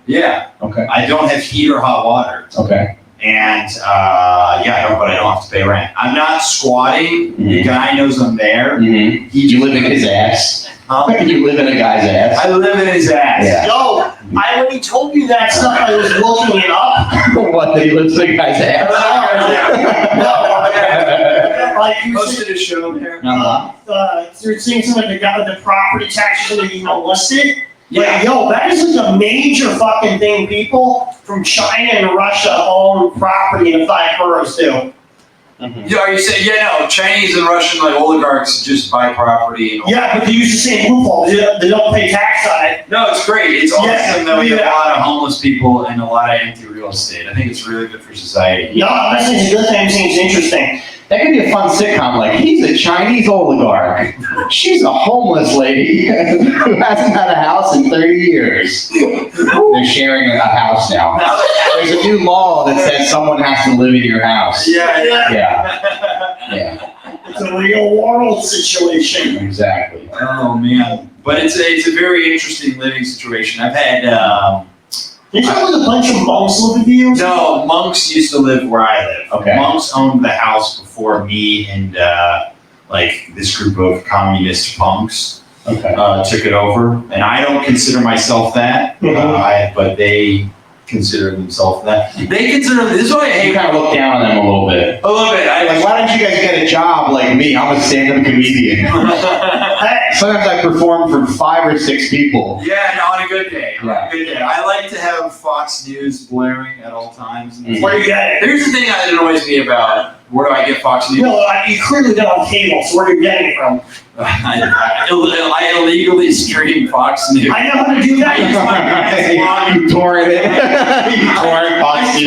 Yeah, Okay. I don't have heat or hot water. Okay. And I don't have to pay rent. I'm not squatting. The guy knows I'm there. Mm-hmm. You live in his ass. You live in a guy's ass. I live in his ass. Yeah. Yo, I already told you that stuff. I was looking it up. What? That he lives in a guy's ass? No, like you said, Posted a show there. you're seeing some of the guy with the property taxes that listed. Yeah. Like, yo, that is like a major fucking thing. People from China and Russia own property in the 5 boroughs do. Yeah, are you saying, Chinese and Russian like oligarchs just buy property? And Yeah, but they use the same loophole. They don't pay tax on it. No, it's great. It's awesome Yeah, that we have yeah. a lot of homeless people and a lot of empty real estate. I think it's really good for society. No, I'm listening to good things. It's interesting. That could be a fun sitcom. Like, he's a Chinese oligarch. She's a homeless lady who hasn't had a house in 30 years. They're sharing a house now. There's a new law that says someone has to live in your house. Yeah. Yeah, It's a real world situation. exactly. Oh man, but it's a very interesting living situation. I've had Did you have like a bunch of monks live with you? no monks used to live where I live. Okay. Monks owned the house before me and this group of communist punks Okay. took it over, and I don't consider myself that, but they consider themselves that. They consider this is why I You hate kind of look down on them a little bit. a little bit. Like, why don't you guys get a job like me? I'm a stand-up comedian. Hey, Sometimes I perform for 5 or 6 people. Yeah, no, on a good day. Yeah. On a good day. I like to have Fox News blaring at all times. where do you get it? Here's the thing that annoys me about where do I get Fox News? No, you clearly got on cable, so where are you getting it from? I illegally stream Fox News. I know how to do that. You torrent it. You torrent Fox News.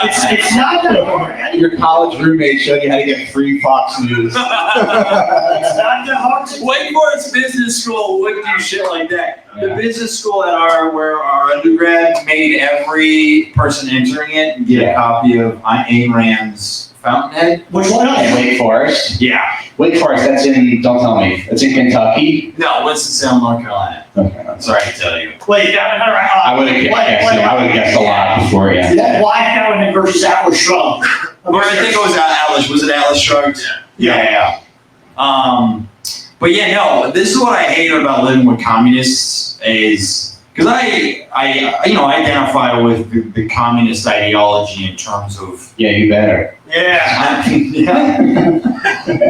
It's not that hard. Your college roommate showed you how to get free Fox News. It's not that hard to Wake Forest Business School wouldn't do shit like that. The business school at where our undergrad made every person entering it get a copy of Ayn Rand's Fountainhead. Which one? And Wake Forest. Yeah. Wake Forest, that's in, don't tell me, it's in Kentucky? No, Winston-Salem, North Carolina. Okay. I'm sorry to tell you. Wait, I would have guessed a lot before, yeah. Why Fountain versus Atlas Shrugged? Or I think it was Atlas. Was it Atlas Shrugged? Yeah. But yeah, no. This is what I hate about living with communists is because I identify with the communist ideology in terms of. Yeah, you better. Yeah.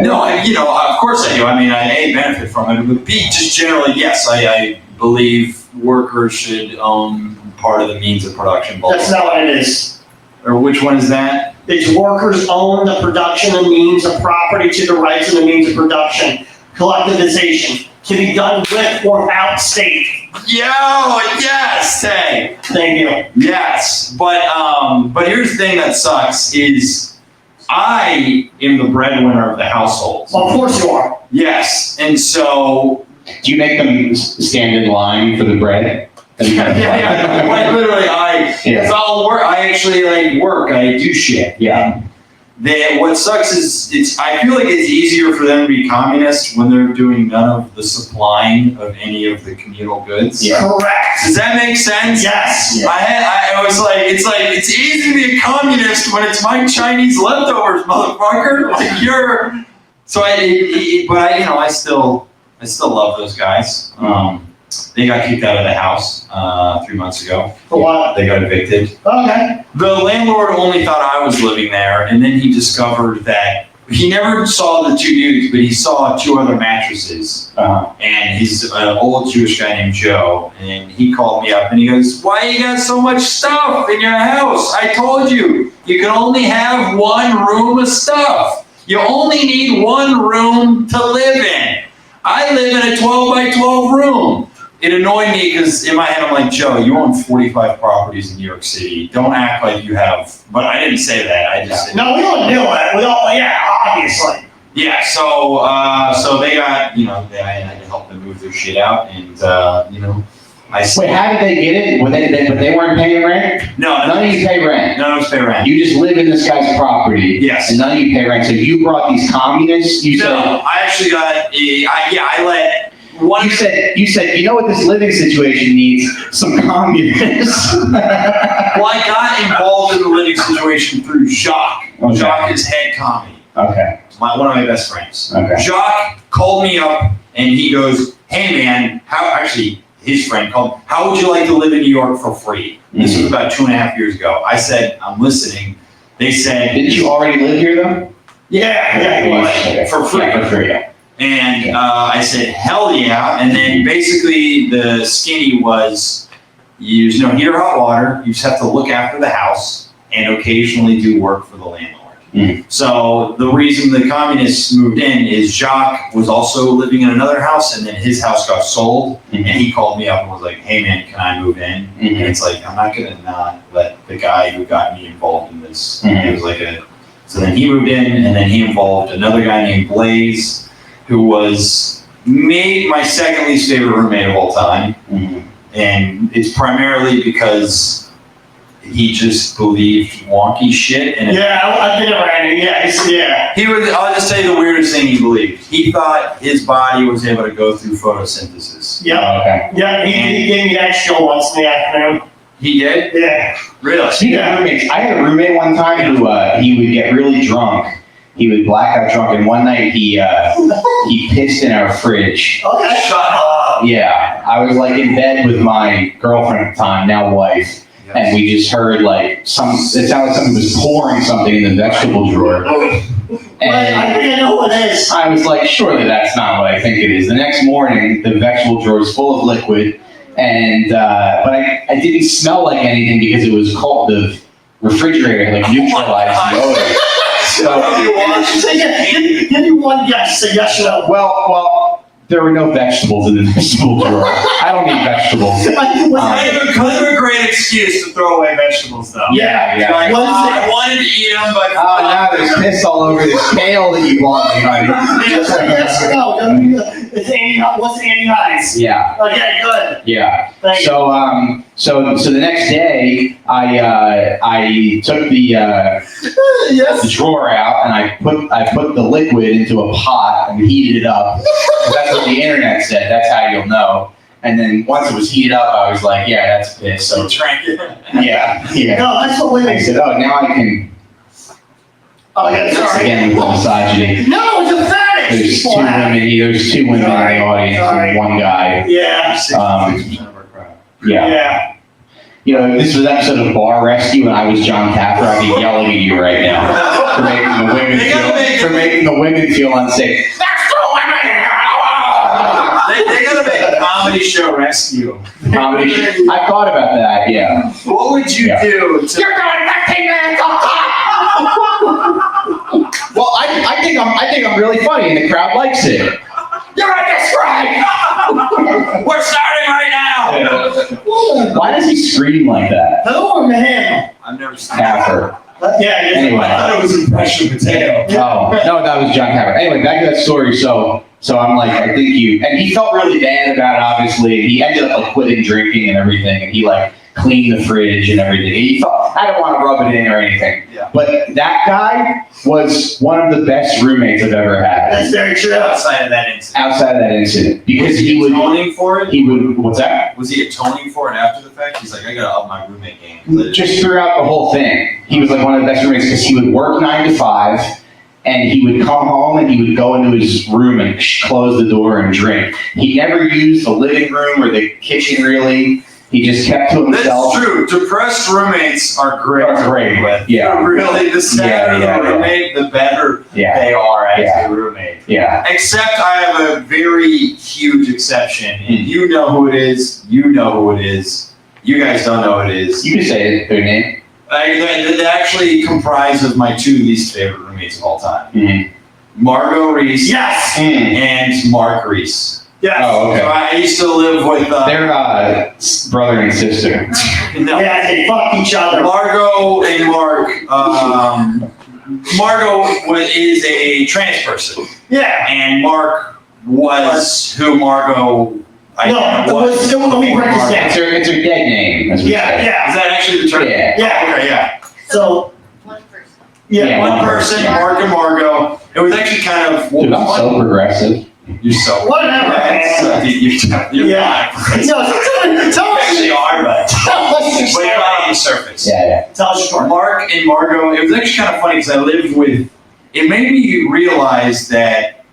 No, of course I do. I mean, I A, benefit from it, but B, just generally, yes, I believe workers should own part of the means of production. That's not what it is. Or which one is that? It's workers own the production and means of property to the rights and the means of production. Collectivization to be done with or without state. Yo, yes, hey. Thank you. Yes, but here's the thing that sucks is I am the breadwinner of the household. Well, of course you are. Yes, and so Do you make them stand in line for the bread? yeah. Like literally, Yeah. it's all work. I actually work. I do shit. Yeah. what sucks is I feel like it's easier for them to be communist when they're doing none of the supplying of any of the communal goods. Yeah. Correct. Does that make sense? Yes. Yeah. I was like, it's easy to be a communist when it's my Chinese leftovers, motherfucker. Like you're. So I still love those guys. They got kicked out of the house 3 months ago. For what? They got evicted. Okay. The landlord only thought I was living there, and then he discovered that he never saw the two dudes, but he saw 2 other mattresses. And he's an old Jewish guy named Joe, and he called me up and he goes, "Why you got so much stuff in your house? I told you, you can only have 1 room of stuff. You only need 1 room to live in. I live in a 12 by 12 room." It annoyed me because in my head I'm like, "Joe, you own 45 properties in New York City. Don't act like you have." But I didn't say that. I just said, No, we don't do it. We don't. Yeah, obviously. yeah. So they got I had to help them move their shit out, and I Wait, how did they get it? But they weren't paying rent? No, None of you pay rent. none of us pay rent. You just live in this guy's property. Yes. And none of you pay rent. So you brought these communists. No, I actually got I let one. You said, you know what this living situation needs? Some communists. Well, I got involved in the living situation through Jacques. Okay. Jacques is head comedy. Okay. One of my best friends. Okay. Jacques called me up and he goes, "Hey man, his friend called, how would you like to live in New York for free?" This was about 2.5 years ago. I said, "I'm listening." They said, Didn't you already live here though? Yeah. for free. Yeah, for free. Yeah. And I said, "Hell yeah." And then basically the skinny was, there's no heater, hot water. You just have to look after the house and occasionally do work for the landlord. So the reason the communists moved in is Jacques was also living in another house, and then his house got sold, and he called me up and was like, "Hey man, can I move in?" And it's like, I'm not gonna not let the guy who got me involved in this. It was like so then he moved in, and then he involved another guy named Blaze, who was my second least favorite roommate of all time. And it's primarily because he just believed wonky shit. And I think about it. Yeah. he would. I'll just tell you the weirdest thing he believed. He thought his body was able to go through photosynthesis. Yeah. Oh, okay. Yeah. He gave me that show once in the afternoon. He did? Yeah. Really? Speaking of roommates, I had a roommate one time who he would get really drunk. He would black out drunk, and one night he pissed in our fridge. Okay. Shut up. Yeah, I was like in bed with my girlfriend at the time, now wife. And we just heard it sounded like somebody was pouring something in the vegetable drawer. And I think I know what it is. I was like, surely that's not what I think it is. The next morning, the vegetable drawer is full of liquid, and but I didn't smell like anything because it was cold. The refrigerator had neutralized the odor. So, Give me one guess. Say yes or no. well, there were no vegetables in the vegetable drawer. I don't need vegetables. Kind of a great excuse to throw away vegetables, though. Yeah. Like, I wanted to eat them, but Now there's piss all over this kale that you want, honey. Yes or no. It's Andy. What's Andy Hines? Yeah. Okay, good. Yeah. Thank you. So the next day, I took the drawer out and I put the liquid into a pot and heated it up. That's what the internet said. That's how you'll know. And then once it was heated up, I was like, yeah, that's piss. So drank it. yeah. No, that's what women I said, oh, now I can. Oh, yeah, sorry. Again with the misogyny. No, it's a fetish. There's two women in the audience and one guy. Yeah. Yeah. You know, if this was an episode of Bar Rescue and I was John Tapper, I'd be yelling at you right now for making the women feel unsafe. They gotta make a comedy show rescue. I thought about that. Yeah. What would you do to? You're going nothing, man. Well, I think I'm really funny and the crowd likes it. You're a disgrace. We're starting right now. Why does he scream like that? Who or him? I've never seen Tapper. Yeah. Anyway. I thought it was Impression Potato. Oh, no, that was John Tapper. Anyway, back to that story. So I'm like, I think and he felt really bad about it, obviously. He ended up like quitting drinking and everything, and he like clean the fridge and everything. He thought, I don't want to rub it in or anything. Yeah. But that guy was one of the best roommates I've ever had. That's very true. Outside of that incident. Outside of that incident. Because he would, atoning for it? he would, what's that? Was he atoning for it after the fact? He's like, I gotta up my roommate game. Just throughout the whole thing. He was like one of the best roommates because he would work 9 to 5. And he would come home and he would go into his room and close the door and drink. He never used the living room or the kitchen really. He just kept to himself. That's true. Depressed roommates are great. Great. Yeah. Really, the sadder the roommate, the better they are as a roommate. Yeah. Except I have a very huge exception. And you know who it is. You know who it is. You guys don't know who it is. You can say it, their name. They actually comprise of my 2 least favorite roommates of all time. Mm-hmm. Margot Reese. Yes. And Mark Reese. Yes. Oh, okay. So I used to live with. They're brother and sister. No. Yeah, they fuck each other. Margot and Mark. Margot is a trans person. Yeah. And Mark was who Margot. Let me break this down. It's her dead name. That's what Yeah, you say. yeah. Is that actually the term? Yeah. Yeah. Okay, yeah. So, One person. Yeah. One person, Mark and Margot. It was actually kind of. Dude, I'm so progressive. You're so. whatever, man. You're Yeah. not. No, tell You actually us. are, but Tell us your you're story. not on the surface. Yeah. Tell us your story. Mark and Margot, it was actually kind of funny because I lived with, it made me realize that,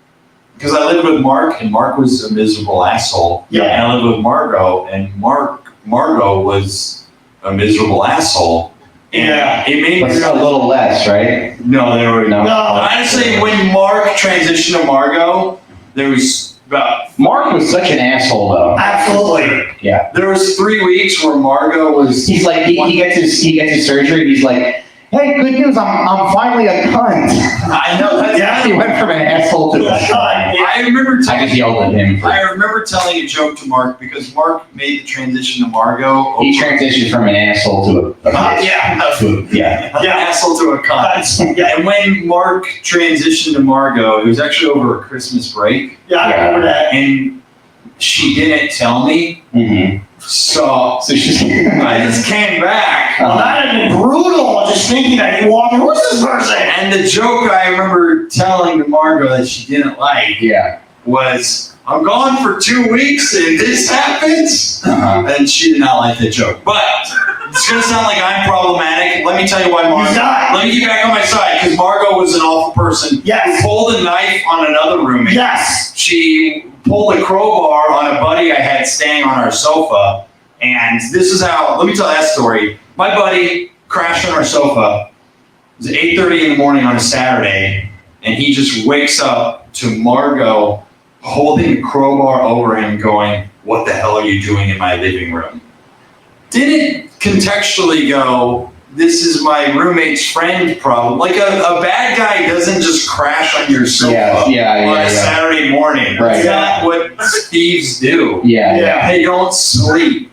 because I lived with Mark and Mark was a miserable asshole. Yeah. And I lived with Margot and Margot was a miserable asshole. And Yeah. it made me But still a realize, little less, right? no, there were No. No. Honestly, when Mark transitioned to Margot, there was about, Mark was such an asshole, though. Absolutely. there was 3 weeks where Margot was, He's like, he gets his surgery. He's like, hey, good news, I'm finally a cunt. I know, that's, Yeah. He went from an asshole to a cunt. I remember I just yelled at him. I remember telling a joke to Mark because Mark made the transition to Margot. He transitioned from an asshole to a bitch. Yeah. Yeah, asshole to a cunt. Yeah. And when Mark transitioned to Margot, it was actually over a Christmas break, Yeah, I remember that. and she didn't tell me. Mm-hmm. So So she's I just came back, Well, that had been brutal, just thinking that you walk in, who's this person? and the joke I remember telling to Margot that she didn't like yeah. was, "I'm gone for 2 weeks and this happens." Uh-huh. And she did not like that joke. But it's gonna sound like I'm problematic. Let me tell you why He's Margot. not. Let me get back on my side because Margot was an awful person. Yes. Who pulled a knife on another roommate. Yes. She pulled a crowbar on a buddy I had staying on our sofa. And this is how, let me tell that story. My buddy crashed on our sofa. It was 8:30 in the morning on a Saturday. And he just wakes up to Margot holding a crowbar over him going, "What the hell are you doing in my living room?" Didn't contextually go, "This is my roommate's friend problem." Like a bad guy doesn't just crash on your sofa on a Saturday morning. Right. That's not what thieves do. Yeah. They don't sleep.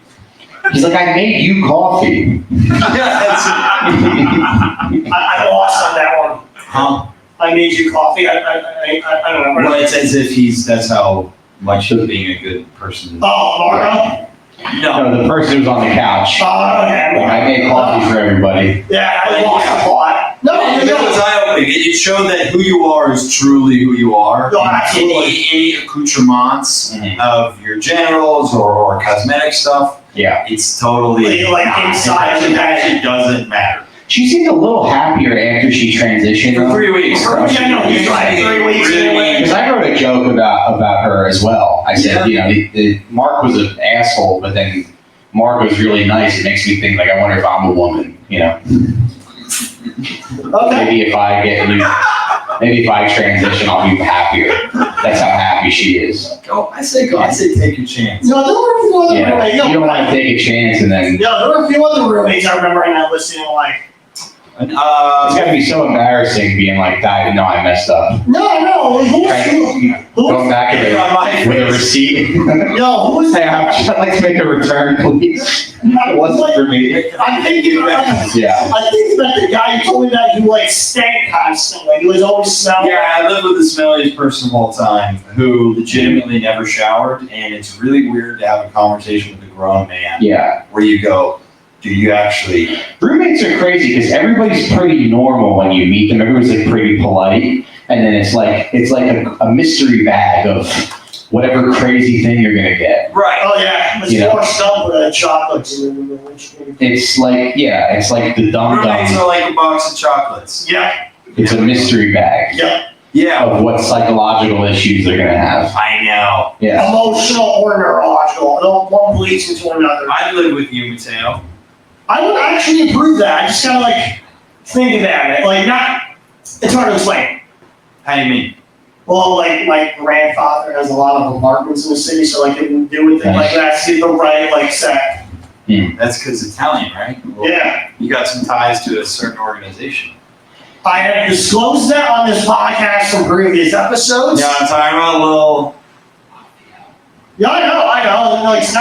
He's like, I made you coffee. Yeah, that's I lost on that one. huh? I made you coffee. I don't remember. Well, it's as if that's how much of being a good person is. Oh, Margo? No, the person who's on the couch. Oh, okay. I made coffee for everybody. Yeah, I lost the plot. No, It was eye-opening. It showed that who you are is truly who you are. No, absolutely. Any accoutrements of your genitals or cosmetic stuff, Yeah. it's totally Like inside it the bag. actually doesn't matter. She seemed a little happier after she transitioned. For 3 weeks. Yeah, no, he's like 3 weeks anyway. Because I wrote a joke about her as well. I said, Mark was an asshole, but then Mark was really nice. It makes me think, like, I wonder if I'm a woman, Okay. Maybe if I transition, I'll be happier. That's how happy she is. I say take your chance. No, there were a few other Yeah, roommates. you don't want to take a chance and then Yeah, there were a few other roommates I remember right now listening like, it's got to be so embarrassing being like, no, I messed up. no, Going back with a receipt. No, who was Hey, I'd like to make a return, please. It wasn't for me. I'm thinking about Yeah. I think about the guy who told me that he stank constantly. He was always smelling. Yeah, I lived with the smelliest person of all time who legitimately never showered, and it's really weird to have a conversation with a grown man Yeah. where you go, do you actually? Roommates are crazy because everybody's pretty normal when you meet them. Everyone's like pretty polite, and then it's like a mystery bag of whatever crazy thing you're gonna get. Right. Oh yeah, it's washed up with chocolates in the It's like the dumb Roommates dumb. are like a box of chocolates. Yeah. It's a mystery bag Yeah. of what psychological issues they're gonna have. I know. Yeah. Emotional or neurological. One bleeds into another. I'd live with you, Mateo. I would actually approve that. I just gotta like think about it. Like it's hard to explain. How do you mean? Well, like my grandfather has a lot of apartments in the city, so like they can do a thing like that, see the right like set. That's because Italian, right? Well, Yeah. You got some ties to a certain organization. I have disclosed that on this podcast from previous episodes. Yeah, I'm talking about a little. Yeah, I know. Like, it's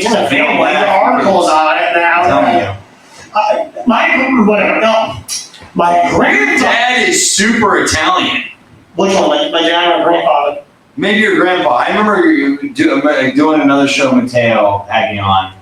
just a family. Like, there are articles on it now. I'm telling you. My Your grandfather. dad is super Italian. Which one? Like my dad or grandfather? Maybe your grandpa. I remember you doing another show Mateo had me on.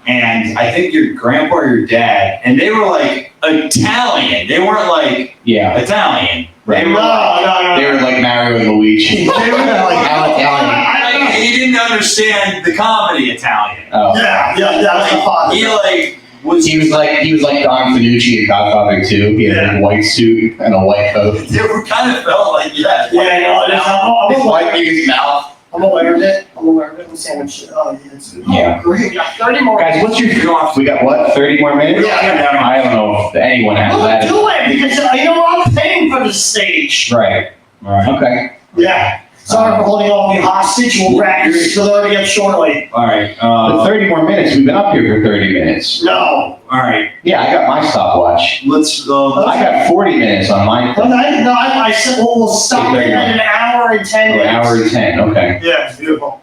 And I think your grandpa or your dad, and they were like Italian. They weren't like Italian. Right. They were like, They were like Mario and Luigi. They were like Italian. like, he didn't understand the comedy Italian. Oh. Yeah, that's the father. He like was. He was like Don Finucci in Godfather 2. He had a white suit and a white coat. It kind of felt like Yeah, I know. wiping his mouth. I'm aware of it. I'm sandwich. Oh, yeah, it's good. Yeah. Great. 30 more. Guys, what's your we got what? 30 more minutes? Yeah. I don't know if anyone has that. Do it because you know I'm paying for the stage. Right. All right. Okay. Yeah. Sorry for holding all of you hostage. We'll practice because already up shortly. All right. But 30 more minutes. We've been up here for 30 minutes. No. All right. Yeah, I got my stopwatch. Let's. I got 40 minutes on mine. I said we'll stop it at an hour and 10 minutes. An hour and 10. Okay. Yeah, it's beautiful.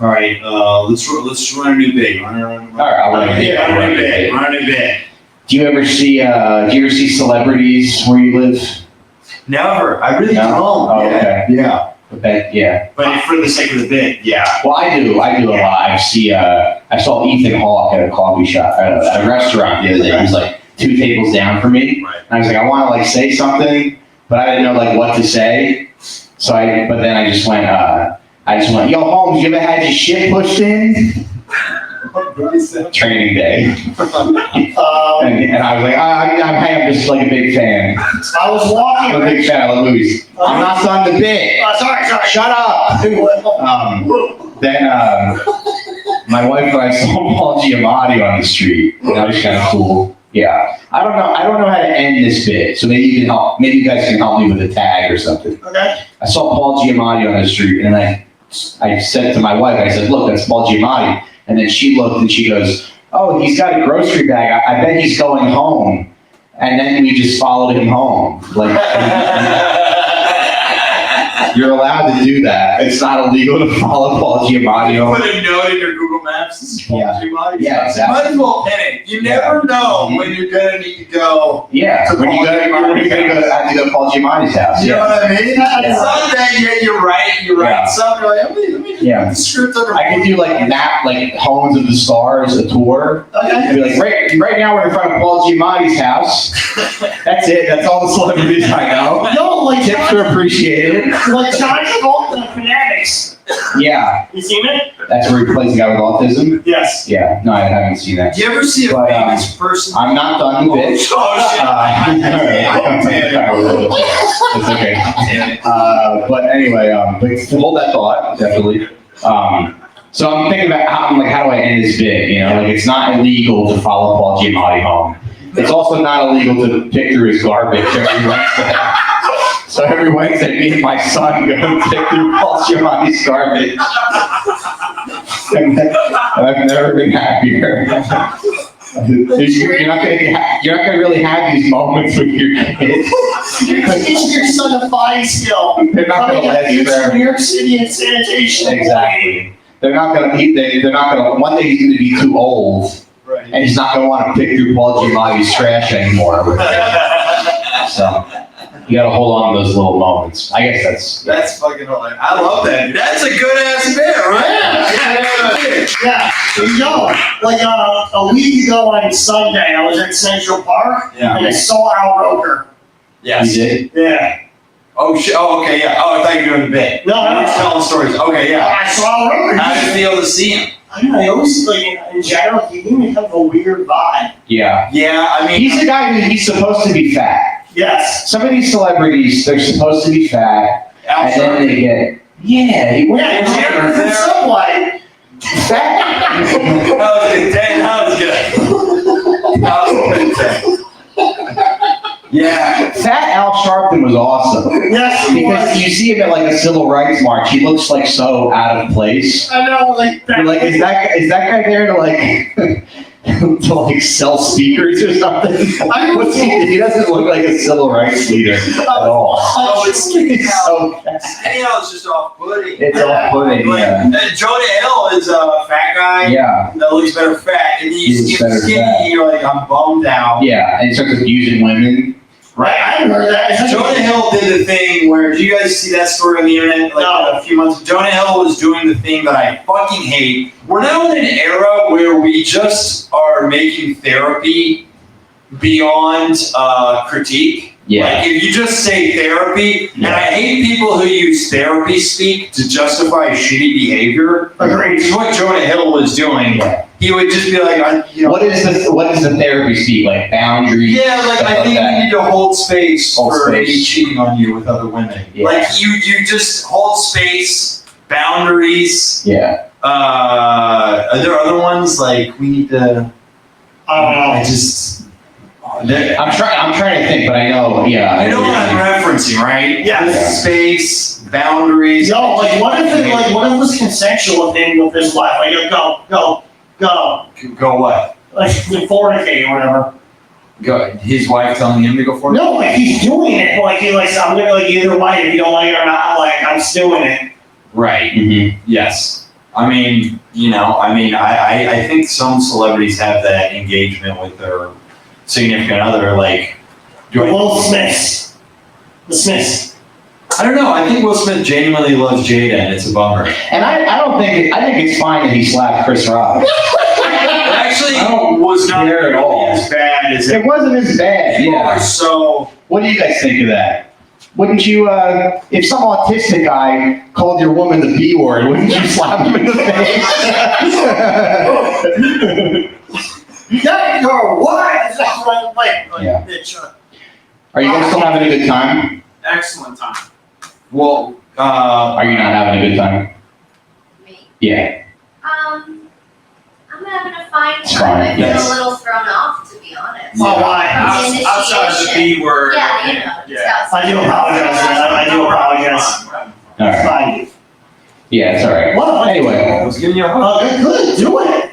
All right. Let's run a new bit. All right. I'll run a bit. Run a bit. Run a bit. Do you ever see celebrities where you live? Never. I really don't. Oh, okay. Yeah. Okay. Yeah. But for the sake of the bit, yeah. Well, I do a lot. I saw Ethan Hawke at a coffee shop, at a restaurant the other day. He was like 2 tables down from me. Right. And I was like, I want to like say something, but I didn't know like what to say. But then I just went, yo, Holmes, you ever had your shit pushed in? Training day. And I was like, I'm just like a big fan. I was walking. I'm a big fan. I love movies. I'm not done the bit. Sorry. Shut up. Then my wife and I saw Paul Giamatti on the street. And that was kind of cool. Yeah. I don't know how to end this bit, so maybe you can help. Maybe you guys can help me with a tag or something. Okay. I saw Paul Giamatti on the street, and I said to my wife, I said, look, that's Paul Giamatti. And then she looked and she goes, oh, he's got a grocery bag. I bet he's going home. And then we just followed him home. Like, you're allowed to do that. It's not illegal to follow Paul Giamatti home. Put a note in your Google Maps. This is Paul Giamatti. Yeah, exactly. Might as well pin it. You never know when you're gonna need to go. Yeah, when you have to go to Paul Giamatti's house. You know what I mean? It's not that you're right. You're right. Yeah. Something you're like, let me put the script under. I could do like Homes of the Stars, a tour. Okay. I'd be like, right now we're in front of Paul Giamatti's house. That's it. That's all the celebrities I know. No, like Tips are appreciated. Like John Travolta in Fanatics. Yeah, You seen it? that's where he plays the guy with autism. Yes. Yeah, no, I haven't seen that. Do you ever see a But, famous person? I'm not done with it. Oh shit! It's okay. But anyway, but hold that thought, definitely. So I'm thinking about how do I end this bit? You know, like it's not illegal to follow Paul Giamatti home. It's also not illegal to pick through his garbage every Wednesday. So every Wednesday, me and my son go and pick through Paul Giamatti's garbage. And I've never been happier. You're not gonna really have these moments with your kids. You're teaching your son a fine skill. They're not gonna let you there. New York City and sanitation. Exactly. They're not gonna. One day he's gonna be too old, and he's not gonna want to pick through Paul Giamatti's trash anymore. So you gotta hold on to those little moments. I guess That's fucking hilarious. I love that. That's a good ass bit, right? Yeah. Yo, like a week ago on Sunday, I was at Central Park and I saw Al Roker. Yes. You did? Yeah. Oh shit. Oh, okay. Yeah. Oh, I thought you were doing the bit. No, I was telling stories. Okay. Yeah. I saw Al Roker. How did it feel to see him? I don't know, I always, like, in general, he gave me kind of a weird vibe. Yeah. Yeah. I mean, He's the guy who he's supposed to be fat. Yes. Some of these celebrities, they're supposed to be fat, and then they get, he went Yeah, Jared from Subway. fat. that was good. Dang, that was good. That was good. Yeah. Fat Al Sharpton was awesome. Yes, he Because was. you see him at like a civil rights march, he looks like so out of place. I know, like that. You're like, is that guy there to like to like sell speakers or something? What's he doesn't look like a civil rights leader at all. Oh, it's He's so fat. Skinny Al's just off-putting. It's off-putting, yeah. Jonah Hill is a fat guy. Yeah. That looks better fat, and He you looks get better skinny, fat. and you're like, I'm bummed out. Yeah, and he starts abusing women. Right, I heard that. Jonah Hill did the thing where, did you guys see that story on the internet like a few months ago? Jonah Hill was doing the thing that I fucking hate. We're now in an era where we just are making therapy beyond critique. Yeah. Like if you just say therapy, and I hate people who use therapy speak to justify shitty behavior. Agreed. Which is what Jonah Hill was doing. Yeah. He would just be like, What is the therapy speak? Like boundaries? yeah, like stuff I think that? you need to hold space Hold for space. me cheating on you with other women. Yeah. Like you just hold space, boundaries. Yeah. Are there other ones like we need to? I just. I'm trying to think, but I know. Yeah. You know what I'm referencing, right? Yes. Space, boundaries. Yo, like what if it was consensual thing with his wife? Like go. Go what? Like fornicate or whatever. Go. His wife telling him to go for it. No, like he's doing it. Like he's like, I'm gonna like either way if you don't like it or not. Like I'm still doing it. Right. Mm-hmm. Yes. I mean, I think some celebrities have that engagement with their significant other. Like, Will Smith. The Smiths. I don't know. I think Will Smith genuinely loves Jada, and it's a bummer. And I think it's fine that he slapped Chris Rock. Actually, was not there at all. as bad as It wasn't as bad. Yeah. So, What do you guys think of that? Wouldn't you, if some autistic guy called your woman the B word, wouldn't you slap him in the face? Yeah, you're what? Yeah. Bitch. Are you guys still having a good time? Excellent time. well, Are you not having a good time? Me. Yeah. I'm having a fine It's time. fine, I've been yes. a little thrown off, to be honest. Oh, why? Outside of the B word. Yeah, you know. Yeah. I do apologize, man. I do apologize. All right. Fine. Yeah, it's all right. What? I Anyway. was giving you a hug. Good. Do it.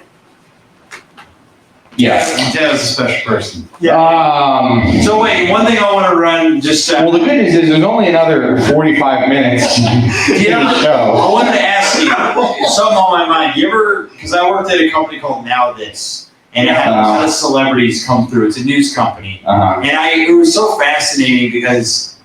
Yeah. Jada's a special person. So So wait, one thing I want to run just. well, the good news is there's only another 45 minutes Yeah. in the I show. wanted to ask you something on my mind. You ever, because I worked at a company called Now This, and it had a lot of celebrities come through. It's a news company. Uh-huh. And it was so fascinating because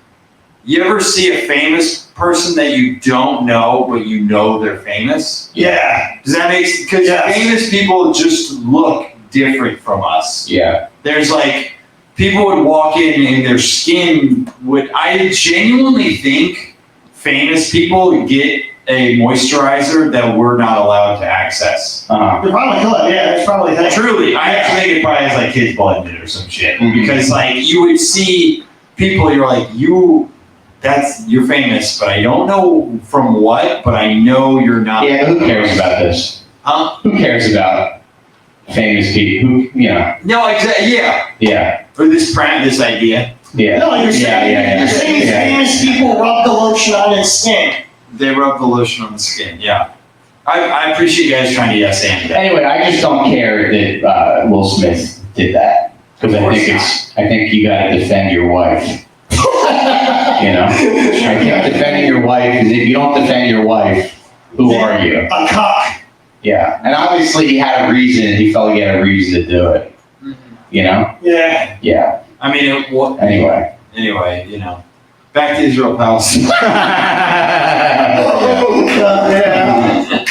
you ever see a famous person that you don't know, but you know they're famous? Yeah. Does that make sense? Because Yes. famous people just look different from us. Yeah. There's like, people would walk in and their skin would, I genuinely think famous people get a moisturizer that we're not allowed to access. Uh-huh. You probably could. Yeah, it's probably that. Truly, I actually think it probably has like kids' blood in it or some shit. Mhm. Because like you would see people, you're like, you're famous, but I don't know from what, but I know you're not. Yeah, who cares about this? Huh? Who cares about famous people? No, exactly. Yeah. Yeah. Or this idea. Yeah. No, you're saying, you're saying famous people rub the lotion on his skin. They rub the lotion on the skin. Yeah. I appreciate you guys trying to yes and that. Anyway, I just don't care that Will Smith did that because I think you got to defend your wife. I think defending your wife is if you don't defend your wife, who are you? A cock. Yeah, and obviously he had a reason. He felt he had a reason to do it. Yeah. Yeah. I mean, Anyway. back to Israel Palestine. Oh, God, yeah.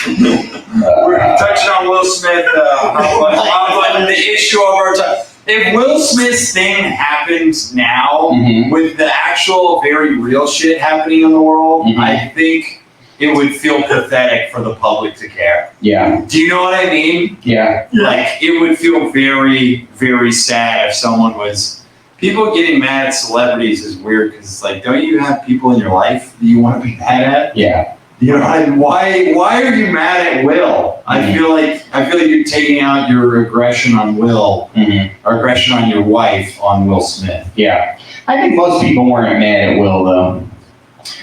We're touching on Will Smith. but the issue of our time. If Will Smith's thing happens now with the actual very real shit happening in the world, I think it would feel pathetic for the public to care. Yeah. Do you know what I mean? Yeah. Like, it would feel very, very sad if someone was. People getting mad at celebrities is weird because it's like, don't you have people in your life that you want to be mad at? Yeah. You know, why are you mad at Will? I feel like you're taking out your aggression on Will or aggression on your wife on Will Smith. Yeah. I think most people weren't mad at Will though.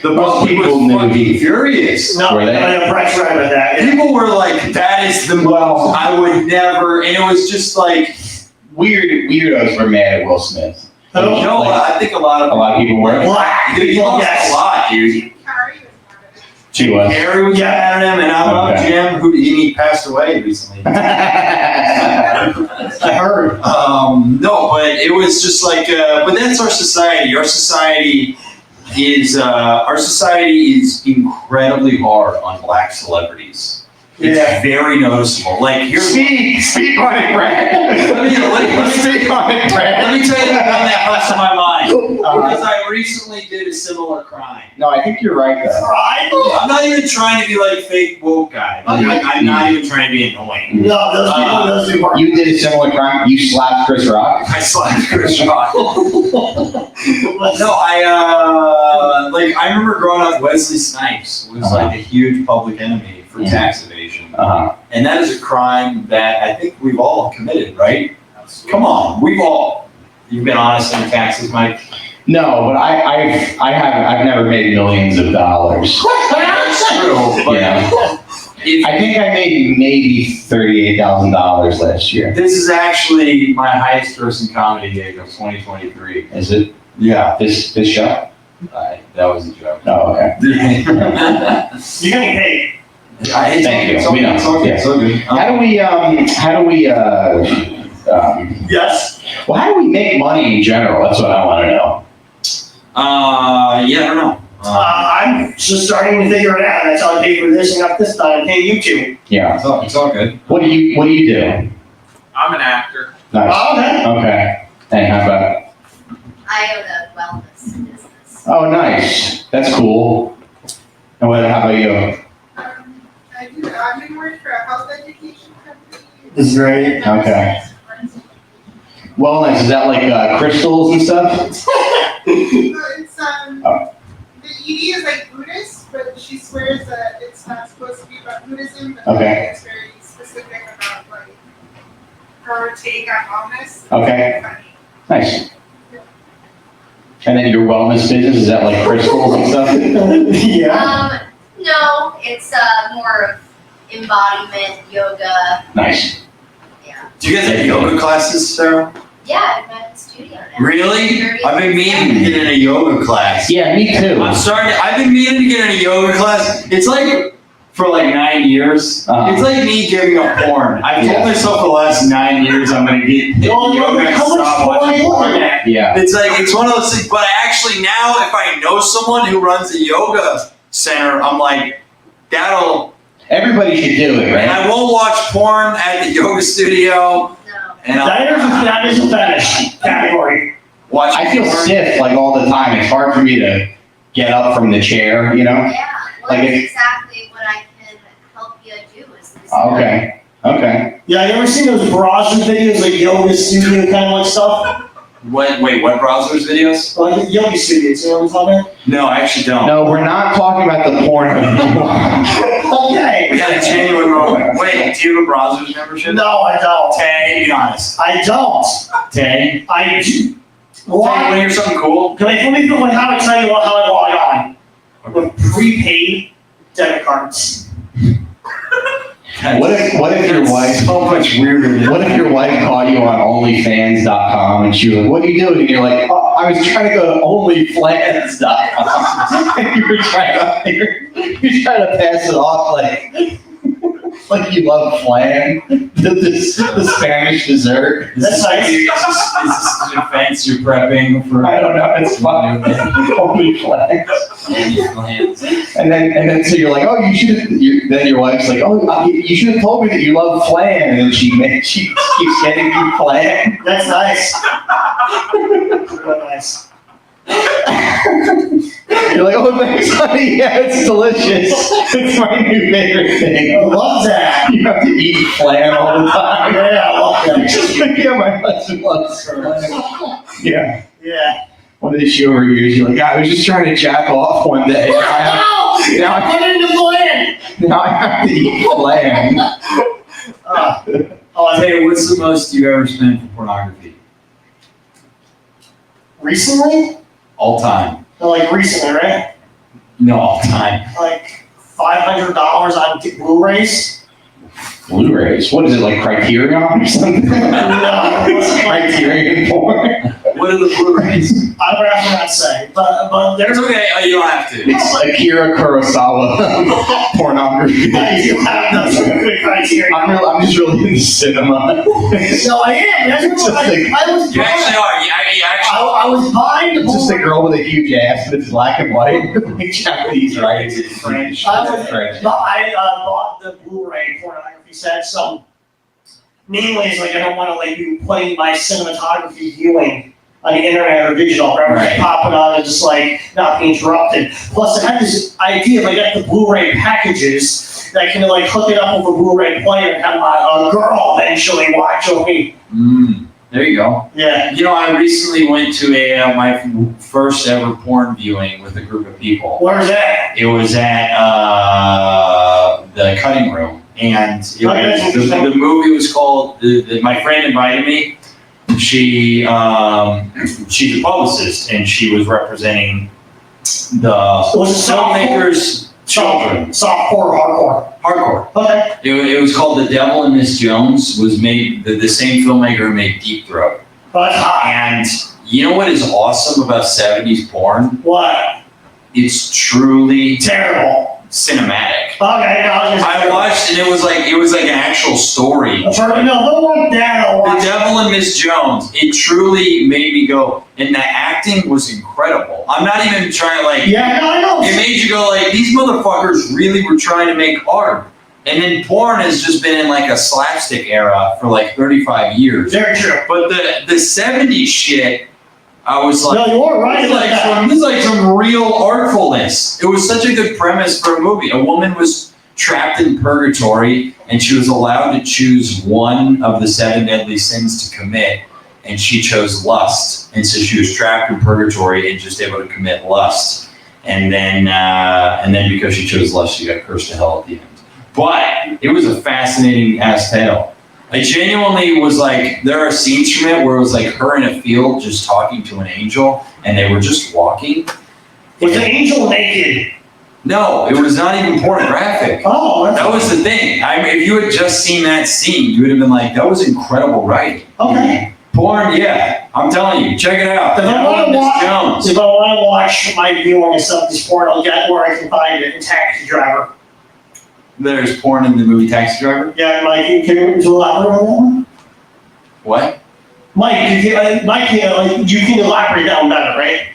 Most people knew fucking he- furious. No, Were they? Bret's right about that. Yeah. People were like, that is the most I would never, and it was just like, Weirdos were mad at Will Smith. no, I think a lot of people were. Black He people, lost yes. a lot, dude. Carrie was mad at it. She was. Harry was mad at him, and I love Okay. Jim, who he passed away recently. I heard. No, but it was just like, but that's our society. Our society is incredibly hard on black celebrities. It's very noticeable. Like here, Speak on it, Brett. let me Speak on it, Brett. let me tell you the one that comes to my mind because I recently did a similar crime. No, I think you're right though. Right? I'm not even trying to be like fake woke guy. Like, I'm not even trying to be annoying. No, those people are. You did a similar crime. You slapped Chris Rock. I slapped Chris Rock. No, I remember growing up, Wesley Snipes was like a huge public enemy for tax evasion. And that is a crime that I think we've all committed, right? Come on, you've been honest in taxes, Mike? No, but I've never made millions of dollars. That's true, but Yeah. I think I made maybe $38,000 last year. this is actually my highest grossing comedy gig of 2023. Is it? Yeah. This show? That was a joke. Oh, okay. You're getting paid. Thank you. It's We know. okay, so good. How do we Yes. well, how do we make money in general? That's what I want to know. Yeah, I don't know. I'm just starting to figure it out. That's how I paid for this and got this done. I pay YouTube. Yeah. It's all good. What do you do? I'm an actor. Nice. Oh, okay. Okay. And how about? I own a wellness business. Oh, nice. That's cool. And how about you? I do admin work for a health education company. This is great. Okay. Wellness, is that like crystals and stuff? It's Oh. the ED is like Buddhist, but she swears that it's not supposed to be about Buddhism, but Okay. it's very specific about like her take on wellness. Okay. Funny. Nice. And then your wellness business, is that like crystals and stuff? Yeah. No, it's more of embodiment, yoga. Nice. Yeah. Do you guys have yoga classes, Sarah? Yeah, I've got a studio now. Really? I've been meaning to get in a yoga class. Yeah, me too. I've been meaning to get in a yoga class. It's like, for like 9 years. It's like me giving up porn. I've told myself the last 9 years I'm gonna get into yoga and How much stop porn are watching you looking porn. at? Yeah. It's like, it's one of those things, but actually now if I know someone who runs a yoga center, I'm like, Everybody should do it, and right? I won't watch porn at the yoga studio, No. and That is a fetish category. watch I feel porn. stiff like all the time. It's hard for me to get up from the chair, you know? Yeah, well, Like that's if- exactly what I can help you do is this. Okay. Okay. Yeah, you ever seen those Brosnan videos, like yoga studio kind of like stuff? What browsers videos? Like yoga studios, you know what I'm talking about? No, I actually don't. No, we're not talking about the porn. Okay. We got a genuine moment. Wait, do you have a browser's membership? No, I don't. Tay, be honest. I don't. Tay, I do. Tay, you want Why? to hear something cool? Let me go how I tell you how I log on. With prepaid debit cards. What if your wife? So much weirder than What if your wife caught you on OnlyFans.com and she was like, "What are you doing?" And you're like, "Oh, I was trying to go to OnlyFans.com." And you were trying to pass it off like. like you love flan, the Spanish dessert. That's nice. Is this an offense you're prepping for? I don't know. It's fun. Only flans. And then so you're like, oh, you should. Then your wife's like, oh, you should have told me that you love flan, and then she keeps getting you flan. That's nice. Real nice. You're like, oh, thanks, honey. Yeah, it's delicious. It's my new favorite thing. I love that. You have to eat flan all the time. Yeah, I love that. Yeah, my husband loves flan. Yeah. Yeah. One of the show reviews, you're like, yeah, I was just trying to jack off one day. Now I Put it in the blend. have to eat flan. I'll tell you, what's the most you ever spent for pornography? Recently? All time. No, like recently, right? No, all time. Like $500 on Blu-rays. Blu-rays? What is it, like Criterion or something? No, it's like, Criterion porn? What are the Blu-rays? I'd rather not say, but there's It's okay, you don't have to. It's Akira Kurosawa pornography. I do have those good criteria. I'm just really into cinema. No, I am. That's what I was. You actually are. You actually I was buying the It's just a Blu-ray. girl with a huge ass, but it's black and white. Japanese, right? It's French. French. I bought the Blu-ray pornography set, so mainly it's like I don't want to like be putting my cinematography viewing on the internet or digital, right? Right. Popping on and just like not be interrupted. Plus, I had this idea if I got the Blu-ray packages that I can like hook it up with a Blu-ray player and have my girl eventually watch me. There you go. Yeah. You know, I recently went to my first ever porn viewing with a group of people. Where's that? It was at the cutting room, and the movie was called. My friend invited me. She's a publicist, and she was representing the filmmakers' children. Softcore, hardcore. Hardcore. Okay. It was called The Devil and Miss Jones. Was made the same filmmaker who made Deep Throat. But And you know what is awesome about 70s porn? what? It's truly Terrible. cinematic. Okay, no, I watched, and it was like an actual story. No, don't want that. I'll The watch. Devil and Miss Jones. It truly made me go, and the acting was incredible. I'm not even trying to like. Yeah, no, I know. It made you go like, these motherfuckers really were trying to make art. And then porn has just been in like a slapstick era for like 35 years. Very true. But the 70s shit, I was like, No, you are right. this is like some real artfulness. It was such a good premise for a movie. A woman was trapped in purgatory, and she was allowed to choose one of the 7 deadly sins to commit, and she chose lust. And so she was trapped in purgatory and just able to commit lust. And then because she chose lust, she got cursed to hell at the end. But it was a fascinating ass tale. I genuinely was like, there are scenes from it where it was like her in a field just talking to an angel, and they were just walking. Was the angel naked? No, it was not even pornographic. Oh, That was the thing. I mean, if you had just seen that scene, you would have been like, that was incredible writing. okay. Porn, yeah. I'm telling you, check it out. If I want to Miss watch, Jones. if I want to watch my viewing of some of this porn, I'll get where I can find it in Taxi Driver. There's porn in the movie Taxi Driver. Yeah, Mike, can you elaborate on that one? What? Mike, you can elaborate that one better, right?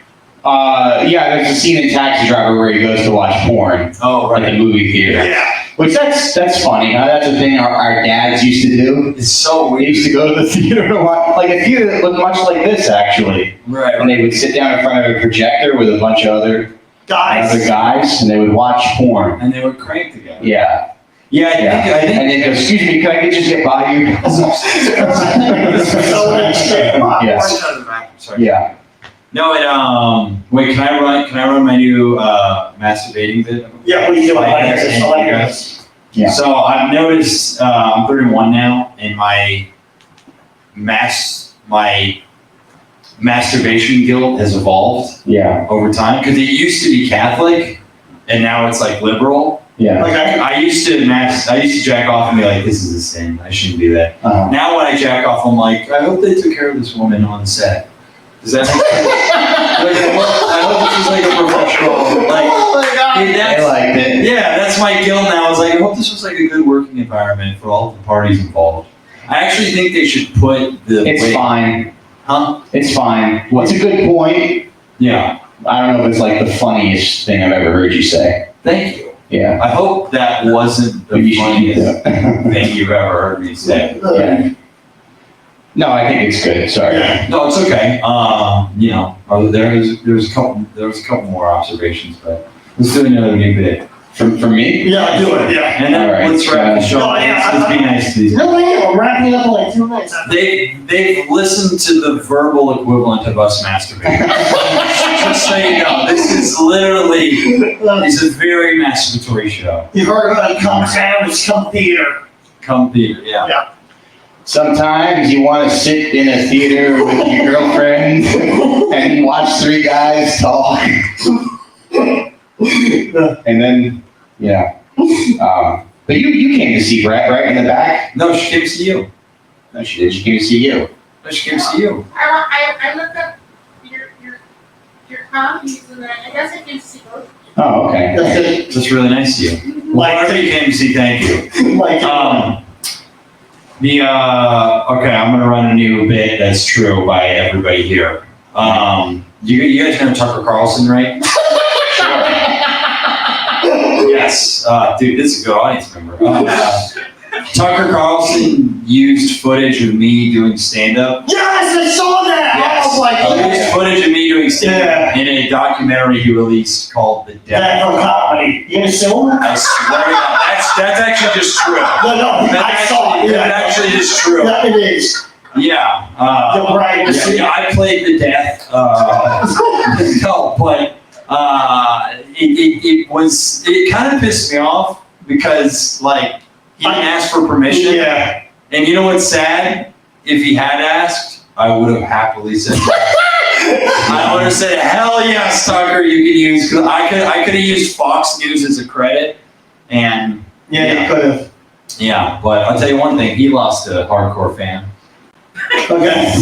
Yeah, there's a scene in Taxi Driver where he goes to watch porn Oh, at the movie theater. Yeah. Which that's funny. Huh? That's a thing our dads used to do. It's so We weird. used to go to the theater to watch, like a theater that looked much like this actually. Right. And they would sit down in front of a projector with a bunch of other guys, and they would watch porn. And they would crank together. Yeah. Yeah, I think. And then go, excuse me, can I just get by you? Yeah. Sorry. Yeah. No, wait, can I run my new masturbating bit? Yeah, please do. I like this. Yeah. So I've noticed, I'm 31 now, and my masturbation guilt has evolved Yeah. over time, because it used to be Catholic, and now it's like liberal. Yeah. Okay. I used to jack off and be like, this is a sin, I shouldn't do that. Uh-huh. Now when I jack off, I'm like, I hope they took care of this woman on set. Does that make sense? I hope this was like a professional, like, Oh my god. hey, I liked it. yeah, that's my guild now. I was like, I hope this was like a good working environment for all the parties involved. I actually think they should put the. It's fine. Huh? It's fine. What's a good point? Yeah. I don't know if it's like the funniest thing I've ever heard you say. Thank you. Yeah. I hope that wasn't the Maybe you should keep funniest that. thing you've ever heard me say. Yeah. No, I think it's good. Sorry. No, it's okay. You know, there's a couple more observations, but let's do another new bit. From me? Yeah, do it, yeah. And then All right. let's wrap the show. No, yeah, Let's be nice to these. No, yeah, we're wrapping it up in like 2 minutes. They've listened to the verbal equivalent of us masturbating. Just so you know, this is literally, it's a very masturbatory show. You heard about Come Sandwich, Come Theater. Come theater, yeah. Sometimes you want to sit in a theater with your girlfriend and watch 3 guys talk. And then, yeah. But you came to see Bret, right, in the back? No, she came to see you. No, she did. She came to see you. No, she came to see you. I looked up your comedies and I guess I can see both. Oh, okay. That's really nice of you. Like, Whoever you came to see, thank you. like, Okay, I'm gonna run a new bit that's true by everybody here. You guys know Tucker Carlson, right? Yes, dude, this is a good audience member. Tucker Carlson used footage of me doing stand-up. yes, I saw that! Yes. I was like, He used footage of me doing stand-up in a documentary he released called The that Death from comedy. You gonna sue him? I swear to God, that's actually just true. No, I saw it. That actually is true. Yeah, it is. Yeah. You're right. Yeah, I played the death. No, but it kind of pissed me off because like he didn't ask for permission. Yeah. And you know what's sad? If he had asked, I would have happily said that. I would have said, hell yes, Tucker, you can use, because I could have used Fox News as a credit, and Yeah, you could have. yeah, but I'll tell you one thing, he lost a hardcore fan. Okay.